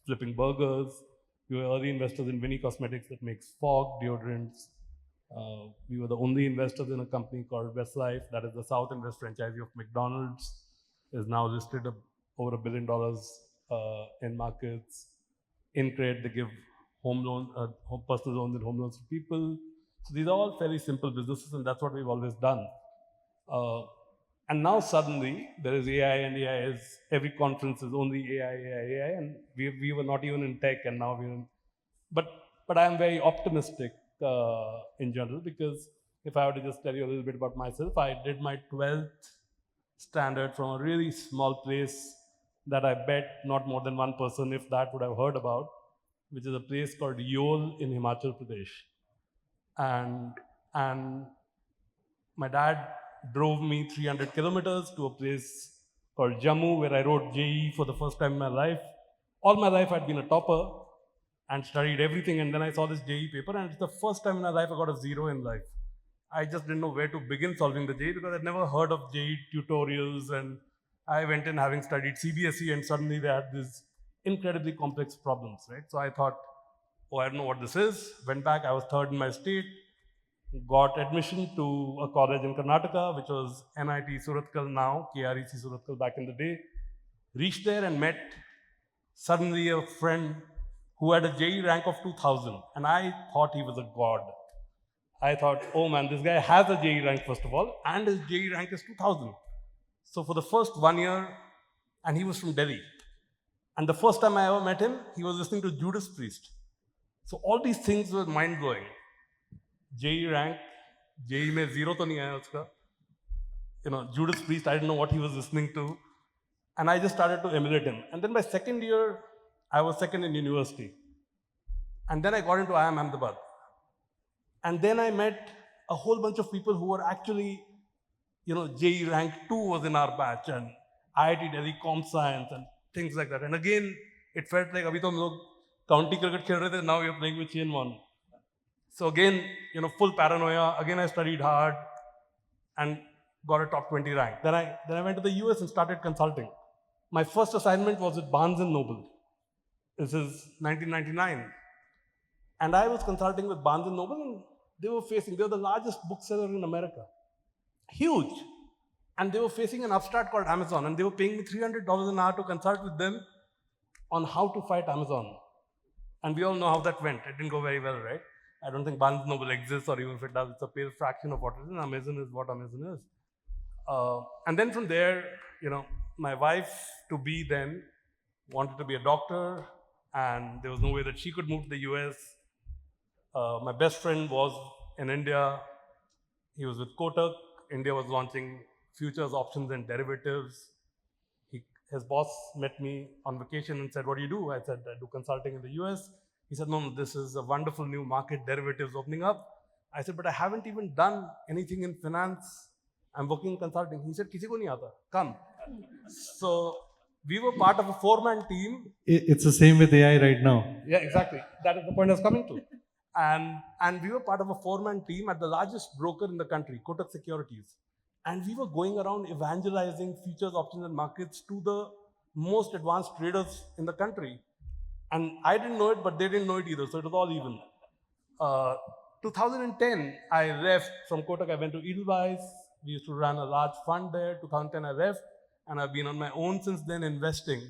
flipping burgers. We were early investors in Winnie Cosmetics that makes fog deodorants. We were the only investors in a company called Westlife, that is the South and West franchisee of McDonald's, is now listed over $1 billion in markets. In credit, they give home loan, personal loans and home loans to people. So these are all fairly simple businesses, and that's what we've always done. And now suddenly there is AI, and AI is every conference is only AI, AI, AI, and we were not even in tech, and now we're in. But I am very optimistic in general, because if I were to just tell you a little bit about myself, I did my 12th standard from a really small place that I bet not more than one person, if that, would have heard about, which is a place called Yol in Himachal Pradesh. And my dad drove me 300 kilometers to a place called Jammu, where I wrote JE for the first time in my life. All my life I'd been a topper and studied everything, and then I saw this JE paper, and it's the first time in my life I got a 0 in life. I just didn't know where to begin solving the JE, because I'd never heard of JE tutorials, and I went in having studied CBSE, and suddenly they had these incredibly complex problems, right? So I thought, oh, I don't know what this is. Went back, I was third in my state, got admission to a college in Karnataka, which was NIT Surathkal now, KREC Surathkal back in the day. Reached there and met suddenly a friend who had a JE rank of 2000, and I thought he was a god. I thought, oh man, this guy has a JE rank first of all, and his JE rank is 2000. So for the first 1 year, and he was from Delhi. And the first time I ever met him, he was listening to Judas Priest. So all these things were mind-blowing. JE rank, JE mein zero to nahi aaya uska. Judas Priest, I didn't know what he was listening to. And I just started to emulate him. And then by second year, I was second in university. And then I got into IIM Ahmedabad. And then I met a whole bunch of people who were actually, JE rank 2 was in our batch, and IIT Delhi Comp Science and things like that. And again, it felt like abhi to hum log county cricket khel rahe the, now we are playing with chain one. So again, full paranoia. Again, I studied hard and got a top 20 rank. Then I went to the US and started consulting. My first assignment was with Barnes and Noble. This is 1999. And I was consulting with Barnes and Noble, and they were the largest bookseller in America. Huge. And they were facing an upstart called Amazon, and they were paying me $300 an hour to consult with them on how to fight Amazon. And we all know how that went. It didn't go very well, right? I don't think Barnes Noble exists, or even if it does, it's a pale fraction of what it is. And Amazon is what Amazon is. And then from there, my wife to be then wanted to be a doctor, and there was no way that she could move to the US. My best friend was in India. He was with Kotak. India was launching futures, options, and derivatives. His boss met me on vacation and said, what do you do? I said, I do consulting in the US. He said, no, this is a wonderful new market, derivatives opening up. I said, but I haven't even done anything in finance. I'm working in consulting. He said, kisi ko nahi aata, come. So we were part of a 4-man team. It's the same with AI right now. Yeah, exactly. That is the point I was coming to. And we were part of a 4-man team at the largest broker in the country, Kotak Securities. And we were going around evangelizing futures, options, and markets to the most advanced traders in the country. And I didn't know it, but they didn't know it either. So it was all even. 2010, I left from Kotak. I went to Edelweiss. We used to run a large fund there. 2010, I left. And I've been on my own since then, investing.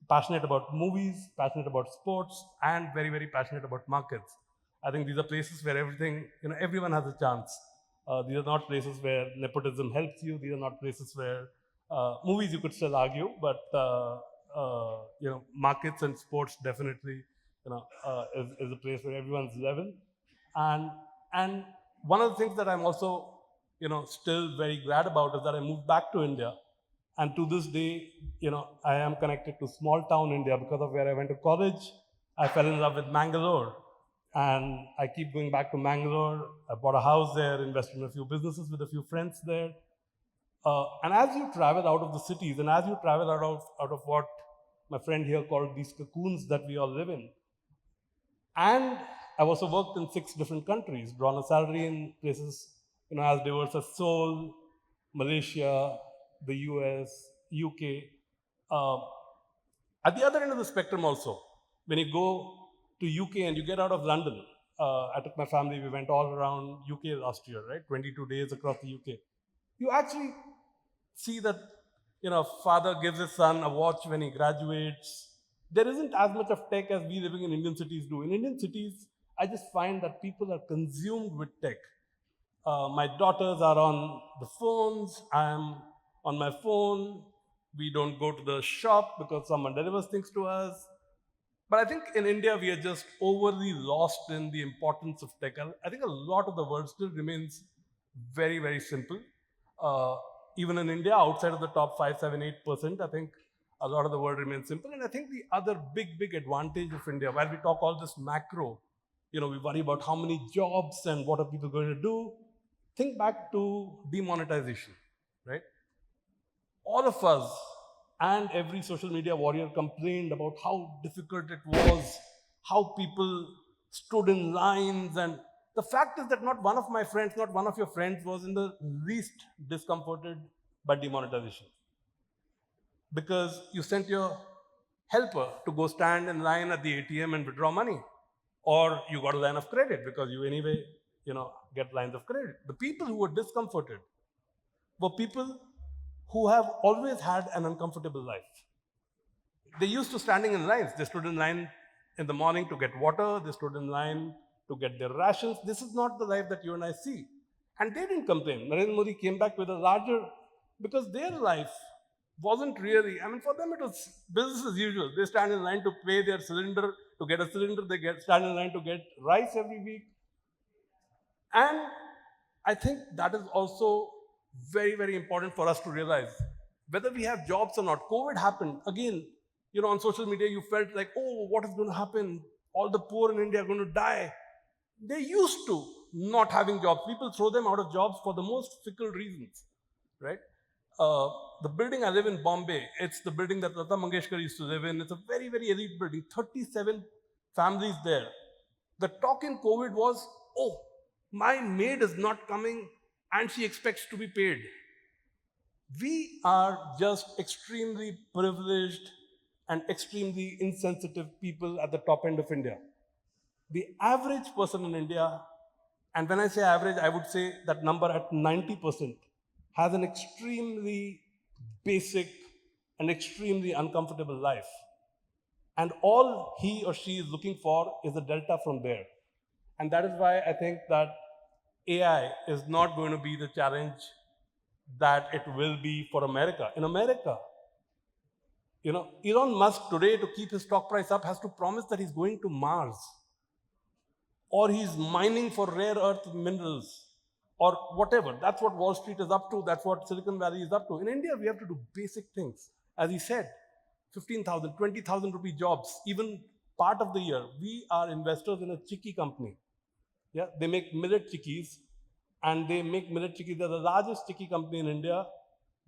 Passionate about movies, passionate about sports, and very, very passionate about markets. I think these are places where everything, everyone has a chance. These are not places where nepotism helps you. These are not places where movies you could still argue, but markets and sports definitely, is a place where everyone's level. And and one of the things that I'm also, still very glad about is that I moved back to India, and to this day, I am connected to small town India because of where I went to college. I fell in love with Mangalore, and I keep going back to Mangalore. I bought a house there, invested in a few businesses with a few friends there. And as you travel out of the cities, and as you travel out of what my friend here called these cocoons that we all live in, and I've also worked in 6 different countries, drawn a salary in places, as diverse as Seoul, Malaysia, the US, UK. Um, at the other end of the spectrum also, when you go to UK and you get out of London, I took my family, we went all around UK last year, right? 22 days across the UK. You actually see that, father gives his son a watch when he graduates. There isn't as much of tech as we living in Indian cities do. In Indian cities, I just find that people are consumed with tech. My daughters are on the phones. I'm on my phone. We don't go to the shop because someone delivers things to us. But I think in India, we are just overly lost in the importance of tech. I think a lot of the world still remains very, very simple. Uh, Even in India, outside of the top 5, 7, 8%, I think a lot of the world remains simple. And I think the other big, big advantage of India, while we talk all this macro, we worry about how many jobs and what are people going to do. Think back to demonetization, right? All of us and every social media warrior complained about how difficult it was, how people stood in lines. And the fact is that not one of my friends, not one of your friends was in the least discomforted by demonetization. Because you sent your helper to go stand in line at the ATM and withdraw money. Or you got a line of credit because you anyway, get lines of credit. The people who were discomforted were people who have always had an uncomfortable life. They used to standing in lines. They stood in line in the morning to get water. They stood in line to get their rations. This is not the life that you and I see. And they didn't complain. Narendra Modi came back with a larger, because their life wasn't really, for them it was business as usual. They stand in line to pay their cylinder, to get a cylinder. They stand in line to get rice every week. And I think that is also very, very important for us to realize. Whether we have jobs or not, COVID happened. Again, on social media, you felt like, oh, what is going to happen? All the poor in India are going to die. They used to not having jobs. People throw them out of jobs for the most fickle reasons, right? The building I live in, Bombay, it's the building that Lata Mangeshkar used to live in. It's a very, very elite building, 37 families there. The talk in COVID was, oh, my maid is not coming and she expects to be paid. We are just extremely privileged and extremely insensitive people at the top end of India. The average person in India, and when I say average, I would say that number at 90%, has an extremely basic and extremely uncomfortable life. And all he or she is looking for is a delta from there. And that is why I think that AI is not going to be the challenge that it will be for America. In America, Elon Musk today, to keep his stock price up, has to promise that he's going to Mars, or he's mining for rare earth minerals, or whatever. That's what Wall Street is up to. That's what Silicon Valley is up to. In India, we have to do basic things. As he said, 15,000, 20,000 rupee jobs, even part of the year. We are investors in a chicky company. Yeah, they make millet chickies, and they make millet chickies. They're the largest chicky company in India.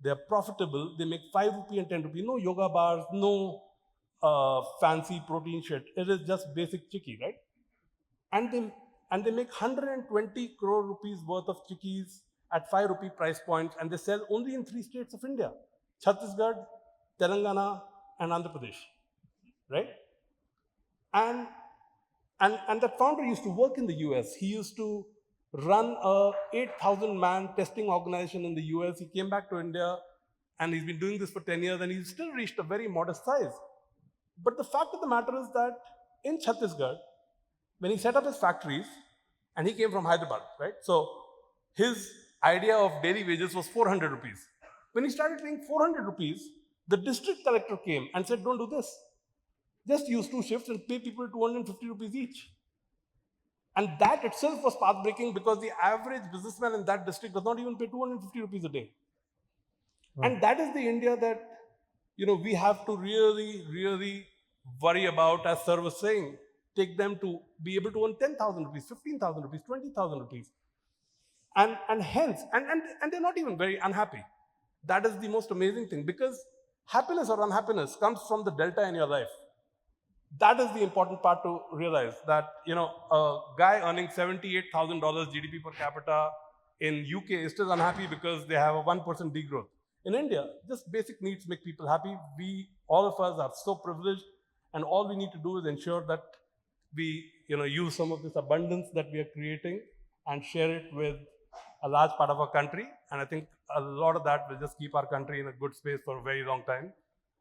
They're profitable. They make 5 rupee and 10 rupee. No yoga bars, no fancy protein shit. It is just basic chicky, right? And they make 120 crore rupees worth of chickies at 5 rupee price points, and they sell only in 3 states of India: Chhattisgarh, Telangana, and Andhra Pradesh, right? And, and that founder used to work in the US. He used to run a 8,000 man testing organization in the US. He came back to India and he's been doing this for 10 years and he's still reached a very modest size. But the fact of the matter is that in Chhattisgarh, when he set up his factories, and he came from Hyderabad, right? So his idea of daily wages was 400 rupees. When he started paying 400 rupees, the district collector came and said, don't do this. Just use 2 shifts and pay people 250 rupees each. And that itself was path-breaking because the average businessman in that district does not even pay 250 rupees a day. Wow. And that is the India that, we have to really, really worry about, as Sir was saying, take them to be able to earn 10,000 rupees, 15,000 rupees, 20,000 rupees. And hence, and they're not even very unhappy. That is the most amazing thing, because happiness or unhappiness comes from the delta in your life. That is the important part to realize, that, a guy earning $78,000 GDP per capita in UK is still unhappy because they have a 1% degrowth. In India, just basic needs make people happy. All of us are so privileged, and all we need to do is ensure that we, use some of this abundance that we are creating and share it with a large part of our country. And I think a lot of that will just keep our country in a good space for a very long time.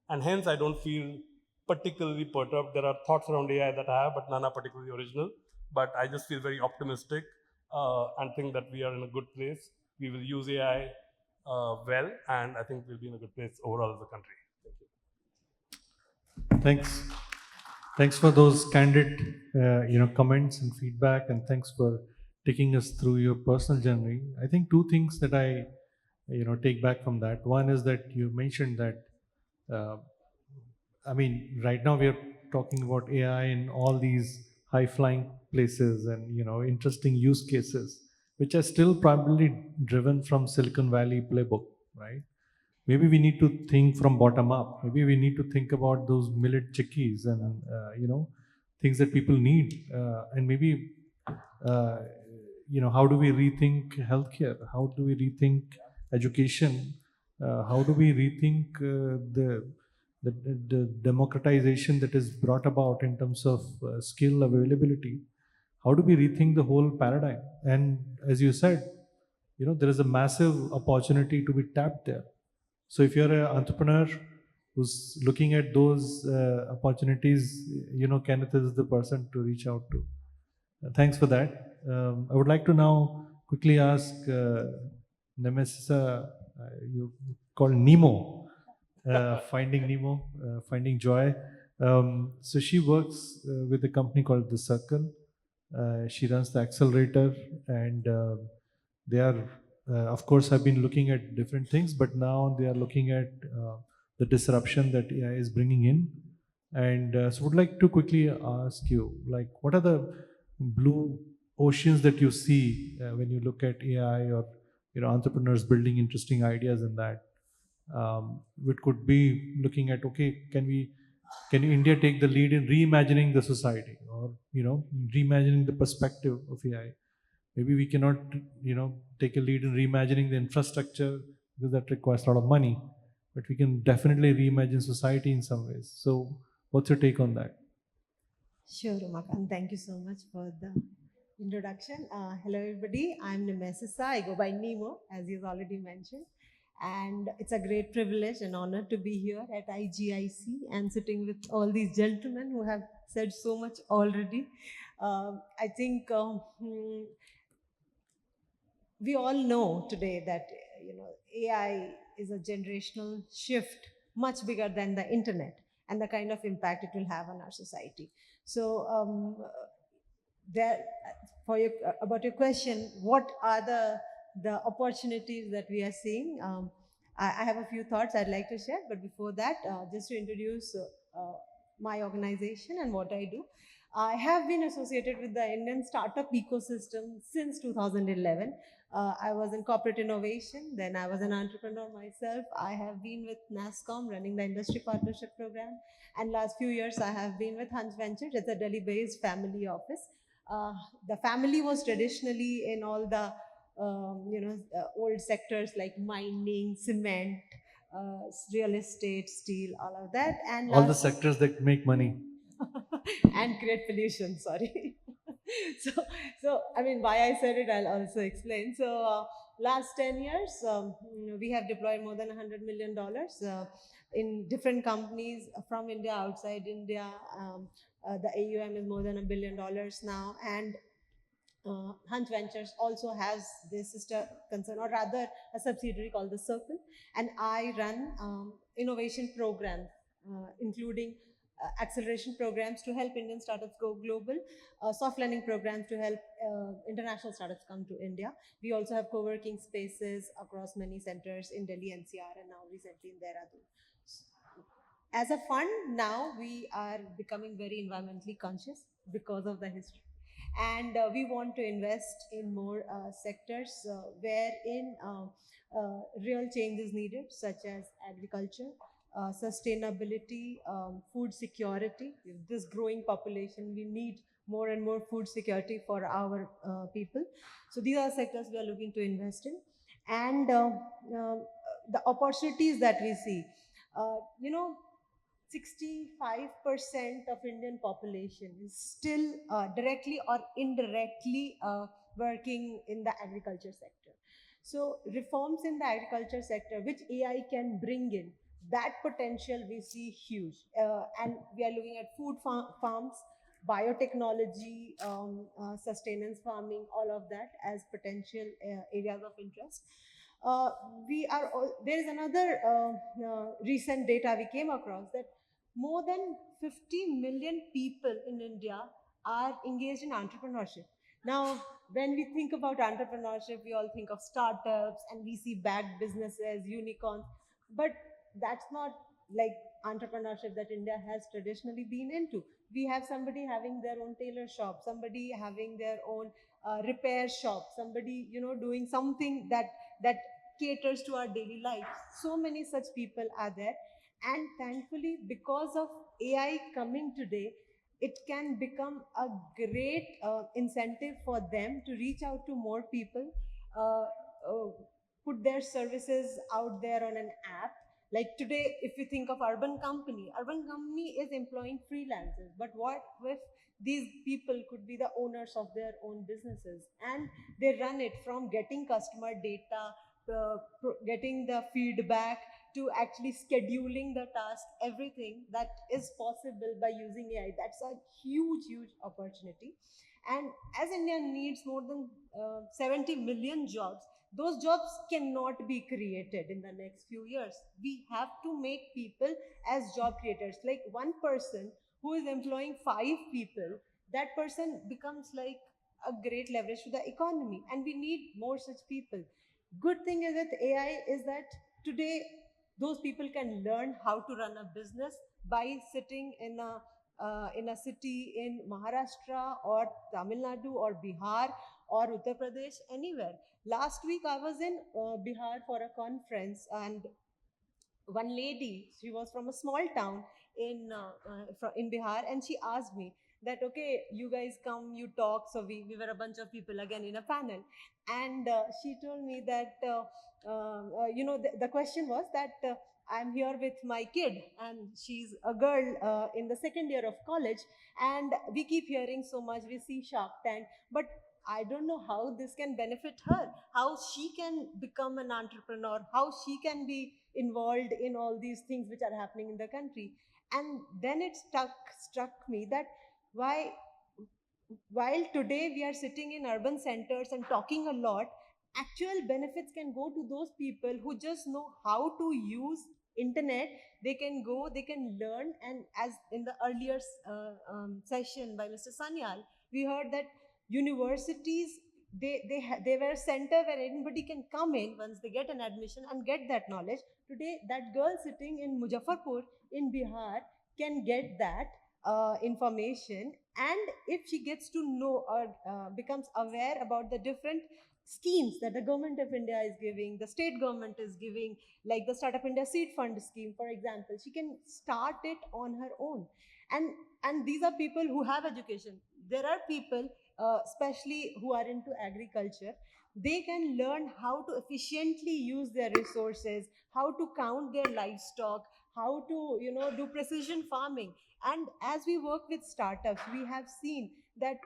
And hence, I don't feel particularly perturbed. There are thoughts around AI that I have, but none are particularly original. But I just feel very optimistic and think that we are in a good place. We will use AI well, and I think we'll be in a good place overall as a country. Thank you. Thanks for those candid, comments and feedback, and thanks for taking us through your personal journey. I think 2 things that I, take back from that. One is that you mentioned that, right now we are talking about AI in all these high-flying places and, interesting use cases, which are still probably driven from Silicon Valley playbook, right? Maybe we need to think from bottom up. Maybe we need to think about those millet chickies and things that people need. And maybe how do we rethink healthcare? How do we rethink education? How do we rethink the democratization that is brought about in terms of skill availability? How do we rethink the whole paradigm? And as you said, there is a massive opportunity to be tapped there. So if you're an entrepreneur who's looking at those opportunities, Kenneth is the person to reach out to. Thanks for that. I would like to now quickly ask Nemesis, you called Nemo, Finding Nemo, Finding Joy. So she works with a company called The Circle. She runs the accelerator, and they are, of course, have been looking at different things, but now they are looking at the disruption that AI is bringing in. And so would like to quickly ask you, like, what are the blue oceans that you see when you look at AI, or entrepreneurs building interesting ideas in that? It could be looking at, okay, can India take the lead in reimagining the society, or reimagining the perspective of AI? Maybe we cannot take a lead in reimagining the infrastructure because that requires a lot of money, but we can definitely reimagine society in some ways. So what's your take on that? Sure, Umakant. Thank you so much for the introduction. Hello, everybody. I'm Nemesis. I go by Nemo, as you've already mentioned. And it's a great privilege and honor to be here at IGIC and sitting with all these gentlemen who have said so much already. I think we all know today that AI is a generational shift, much bigger than the internet, and the kind of impact it will have on our society. So about your question, what are the opportunities that we are seeing? I have a few thoughts I'd like to share, but before that, just to introduce my organization and what I do. I have been associated with the Indian startup ecosystem since 2011. I was in corporate innovation, then I was an entrepreneur myself. I have been with NASSCOM running the industry partnership program, and last few years I have been with Hunch Ventures. It's a Delhi-based family office. The family was traditionally in all the old sectors like mining, cement, real estate, steel, all of that. And All the last sectors that make money. and create pollution. Sorry. so I mean, why I said it, I'll also explain. So last 10 years, we have deployed more than $100 million in different companies from India, outside India. The AUM is more than $1 billion now, and Hunt Ventures also has this sister concern, or rather a subsidiary called the Circle, and I run innovation programs, including acceleration programs to help Indian startups go global, soft landing programs to help international startups come to India. We also have co-working spaces across many centers in Delhi, NCR, and now recently in Dehradun. As a fund, now we are becoming very environmentally conscious because of the history, and we want to invest in more sectors wherein real change is needed, such as agriculture, sustainability, food security. With this growing population, we need more and more food security for our people. So these are sectors we are looking to invest in, and the opportunities that we see. Uh, you know, 65% of Indian population is still directly or indirectly working in the agriculture sector. So reforms in the agriculture sector, which AI can bring in, that potential we see huge. And we are looking at food farms, biotechnology, sustenance farming, all of that as potential areas of interest. Uh, there is another recent data we came across, that more than 50 million people in India are engaged in entrepreneurship. Now, when we think about entrepreneurship, we all think of startups and VC backed businesses, unicorns, but that's not like entrepreneurship that India has traditionally been into. We have somebody having their own tailor shop, somebody having their own repair shop, somebody doing something that caters to our daily life. So many such people are there, and thankfully, because of AI coming today, it can become a great incentive for them to reach out to more people, uh, uh, put their services out there on an app. Like today, if you think of urban company is employing freelancers, but what if these people could be the owners of their own businesses, and they run it from getting customer data, getting the feedback, to actually scheduling the task, everything that is possible by using AI. That's a huge, huge opportunity. And as India needs more than 70 million jobs, those jobs cannot be created in the next few years. We have to make people as job creators. Like one person who is employing five people, that person becomes like a great leverage to the economy, and we need more such people. Good thing is with AI is that today those people can learn how to run a business by sitting in a city in Maharashtra or Tamil Nadu or Bihar or Uttar Pradesh, anywhere. Last week I was in Bihar for a conference, and one lady, she was from a small town in Bihar, and she asked me that, okay, you guys come, you talk. So we were a bunch of people again in a panel, and she told me that the question was that I'm here with my kid, and she's a girl in the second year of college, and we keep hearing so much. We see Shark Tank, but I don't know how this can benefit her, how she can become an entrepreneur, how she can be involved in all these things which are happening in the country. And then it struck me that why while today we are sitting in urban centers and talking a lot, actual benefits can go to those people who just know how to use internet. They can go, they can learn, and as in the earlier session by Mr. Sanyal, we heard that universities, they were a center where anybody can come in once they get an admission and get that knowledge. Today that girl sitting in Muzaffarpur in Bihar can get that information, and if she gets to know or becomes aware about the different schemes that the government of India is giving, the state government is giving, like the Startup India Seed Fund scheme, for example, she can start it on her own. And these are people who have education. there are people, especially who are into agriculture, they can learn how to efficiently use their resources, how to count their livestock, how to, do precision farming. And as we work with startups, we have seen that,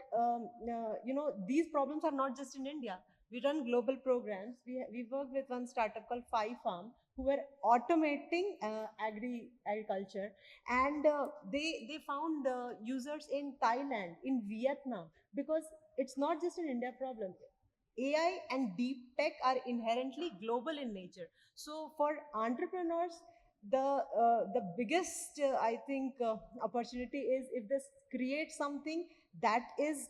these problems are not just in India. We run global programs. We work with one startup called Five Farm, who were automating agriculture, and they found users in Thailand, in Vietnam, because it's not just an India problem. AI and deep tech are inherently global in nature. So for entrepreneurs, the biggest I think opportunity is if they create something that is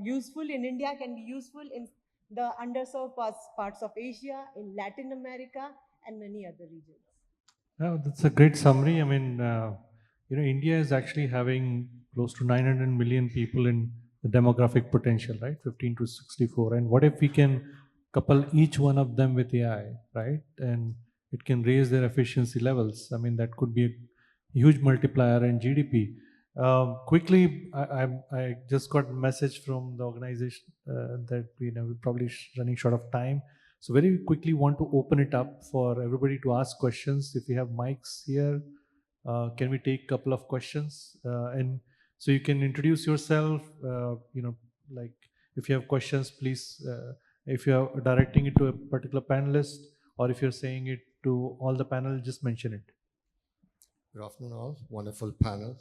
useful in India, can be useful in the underserved parts of Asia, in Latin America, and many other regions. No, that's a great summary. I mean, India is actually having close to 900 million people in the demographic potential, right? 15 to 64. And what if we can couple each one of them with AI, right? And it can raise their efficiency levels. I mean, that could be a huge multiplier in GDP. Quickly, I just got a message from the organization that we're probably running short of time. So very quickly want to open it up for everybody to ask questions. If you have mics here, can we take a couple of questions? And so you can introduce yourself, like if you have questions, please, if you are directing it to a particular panelist, or if you're saying it to all the panel, just mention it. Good afternoon, all. Wonderful panel.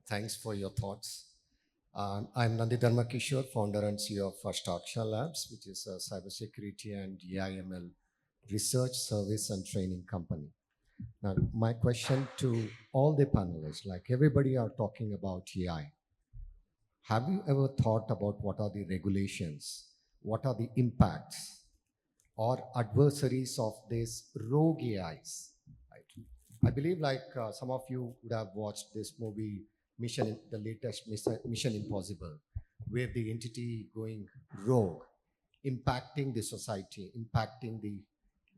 Thanks for your thoughts. I'm Nandi Dharmakishore, founder and CEO of Ashtaksha Labs, which is a cybersecurity and AI/ML research, service, and training company. Now, my question to all the panelists, like everybody are talking about AI. Have you ever thought about what are the regulations? What are the impacts or adversaries of these rogue AIs? I believe some of you would have watched this movie, the latest Mission Impossible, where the entity going rogue, impacting the society, impacting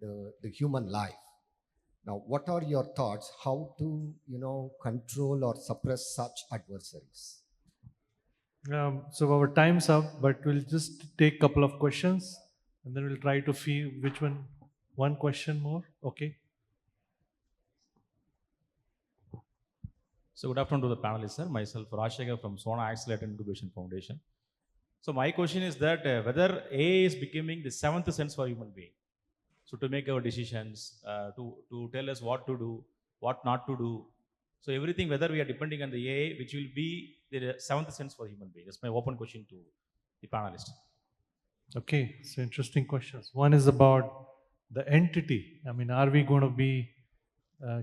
the human life. Now, what are your thoughts? How to, control or suppress such adversaries? So our time's up, but we'll just take a couple of questions, and then we'll try to see which one. One question more, okay? So good afternoon to the panelists, sir. Myself, Rashega from Sona Accelerator Incubation Foundation. So my question is that whether AI is becoming the seventh sense for human being. So to make our decisions, to tell us what to do, what not to do. So everything, whether we are depending on the AI, which will be the seventh sense for human being. That's my open question to the panelists. Okay, so interesting questions. One is about the entity. I mean, are we going to be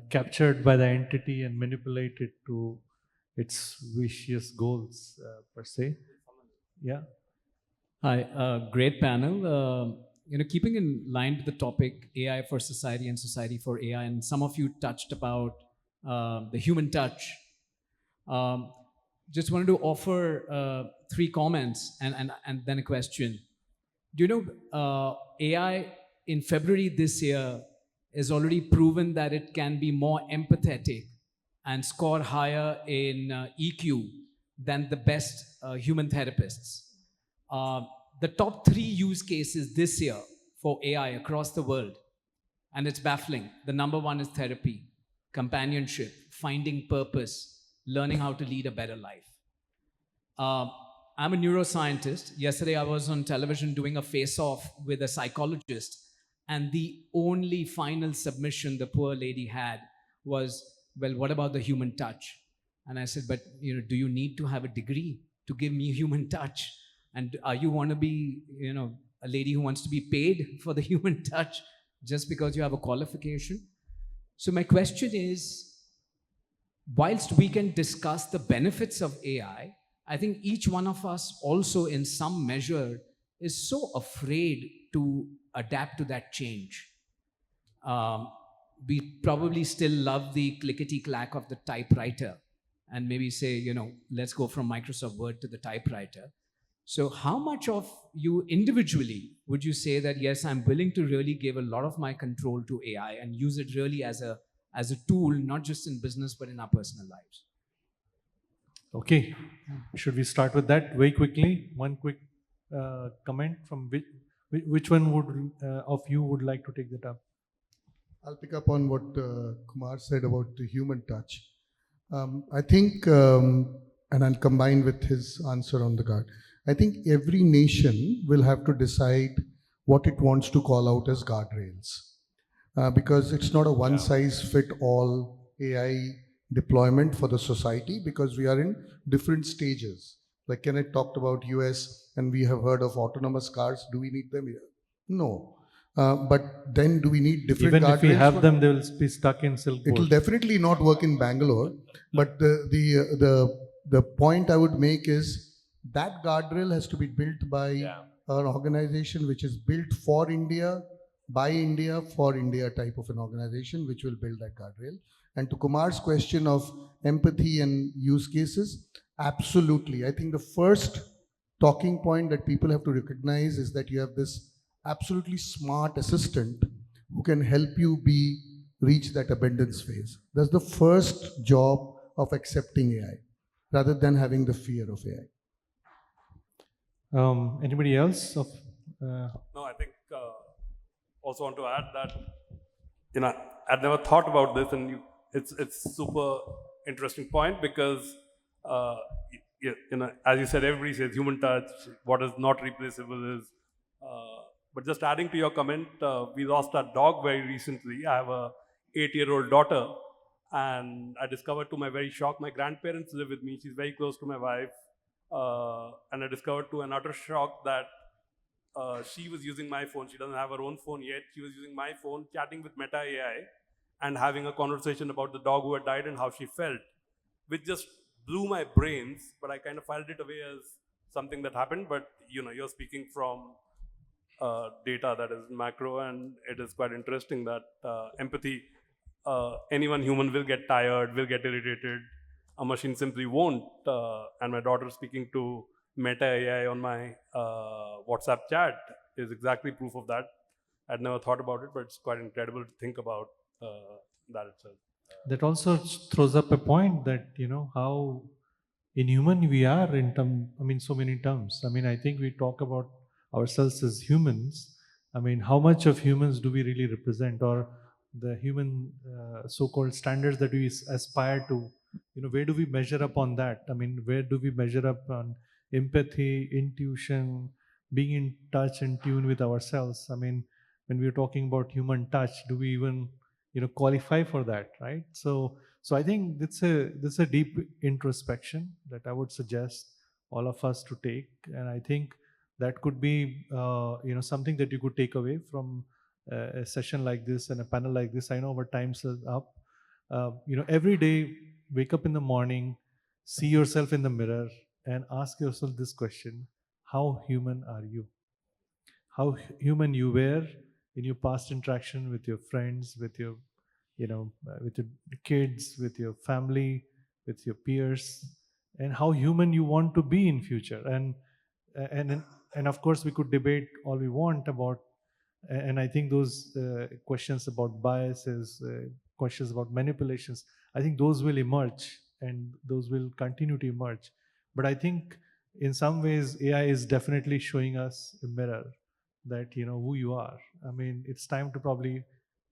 captured by the entity and manipulated to its vicious goals per se? Yeah. Hi, great panel. Keeping in line with the topic AI for society and society for AI, and some of you touched about the human touch. Just wanted to offer 3 comments and then a question. Do you know AI in February this year has already proven that it can be more empathetic and score higher in EQ than the best human therapists. The top 3 use cases this year for AI across the world, and it's baffling. The number 1 is therapy, companionship, finding purpose, learning how to lead a better life. I'm a neuroscientist. Yesterday I was on television doing a face-off with a psychologist, and the only final submission the poor lady had was, well, what about the human touch? And I said, but do you need to have a degree to give me human touch? And are you want to be, a lady who wants to be paid for the human touch just because you have a qualification? So my question is, whilst we can discuss the benefits of AI, I think each one of us also in some measure is so afraid to adapt to that change. We probably still love the clickety-clack of the typewriter and maybe say, let's go from Microsoft Word to the typewriter. So how much of you individually would you say that, yes, I'm willing to really give a lot of my control to AI and use it really as a tool, not just in business, but in our personal lives? Okay, should we start with that very quickly? One quick comment from which one would of you would like to take that up? I'll pick up on what Kumar said about the human touch. I think, and I'll combine with his answer on the guard. I think every nation will have to decide what it wants to call out as guardrails, because it's not a one-size-fit-all AI deployment for the society, because we are in different stages. Like Kenneth talked about US, and we have heard of autonomous cars. Do we need them here? No. But then do we need different Even guardrails? if we have them, they will be stuck in silk It will board. definitely not work in Bangalore. But the point I would make is that guardrail has to be built by an organization which is built for India, by India, for India type of an organization, which will build that guardrail. And to Kumar's question of empathy and use cases, absolutely. I think the first talking point that people have to recognize is that you have this absolutely smart assistant who can help you reach that abundance phase. That's the first job of accepting AI, rather than having the fear of AI. Anybody else? No, I think also want to add that I'd never thought about this, and it's super interesting point because as you said, everybody says human touch. What is not replaceable is. But just adding to your comment, we lost our dog very recently. I have a 8-year-old daughter, and I discovered to my very shock, my grandparents live with me. She's very close to my wife. And I discovered to an utter shock that she was using my phone. She doesn't have her own phone yet. She was using my phone, chatting with Meta AI, and having a conversation about the dog who had died and how she felt, which just blew my brains. But I kind of filed it away as something that happened. But you're speaking from data that is macro, and it is quite interesting that empathy, anyone human will get tired, will get irritated. A machine simply won't. And my daughter speaking to Meta AI on my WhatsApp chat is exactly proof of that. I'd never thought about it, but it's quite incredible to think about that itself. That also throws up a point that how inhuman we are so many terms. I think we talk about ourselves as humans. How much of humans do we really represent, or the human so-called standards that we aspire to? Where do we measure up on that? Where do we measure up on empathy, intuition, being in touch and tune with ourselves? When we're talking about human touch, do we even qualify for that, right? So I think this is a deep introspection that I would suggest all of us to take, and I think that could be something that you could take away from a session like this and a panel like this. I know our time's up. Every day, wake up in the morning, see yourself in the mirror, and ask yourself this question: how human are you? How human you were in your past interaction with your friends, with your with your kids, with your family, with your peers, and how human you want to be in future. And of course, we could debate all we want about, and I think those questions about biases, questions about manipulations, I think those will emerge and those will continue to emerge. But I think in some ways, AI is definitely showing us a mirror that who you are. It's time to probably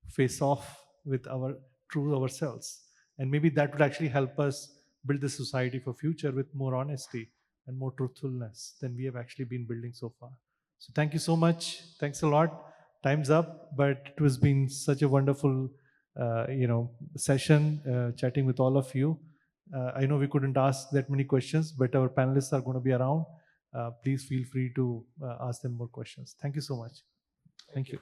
face off with our true ourselves, and maybe that would actually help us build the society for future with more honesty and more truthfulness than we have actually been building so far. So thank you so much. Thanks a lot. Time's up, but it has been such a wonderful session, chatting with all of you. I know we couldn't ask that many questions, but our panelists are going to be around. Please feel free to ask them more questions. Thank you so much. Thank you.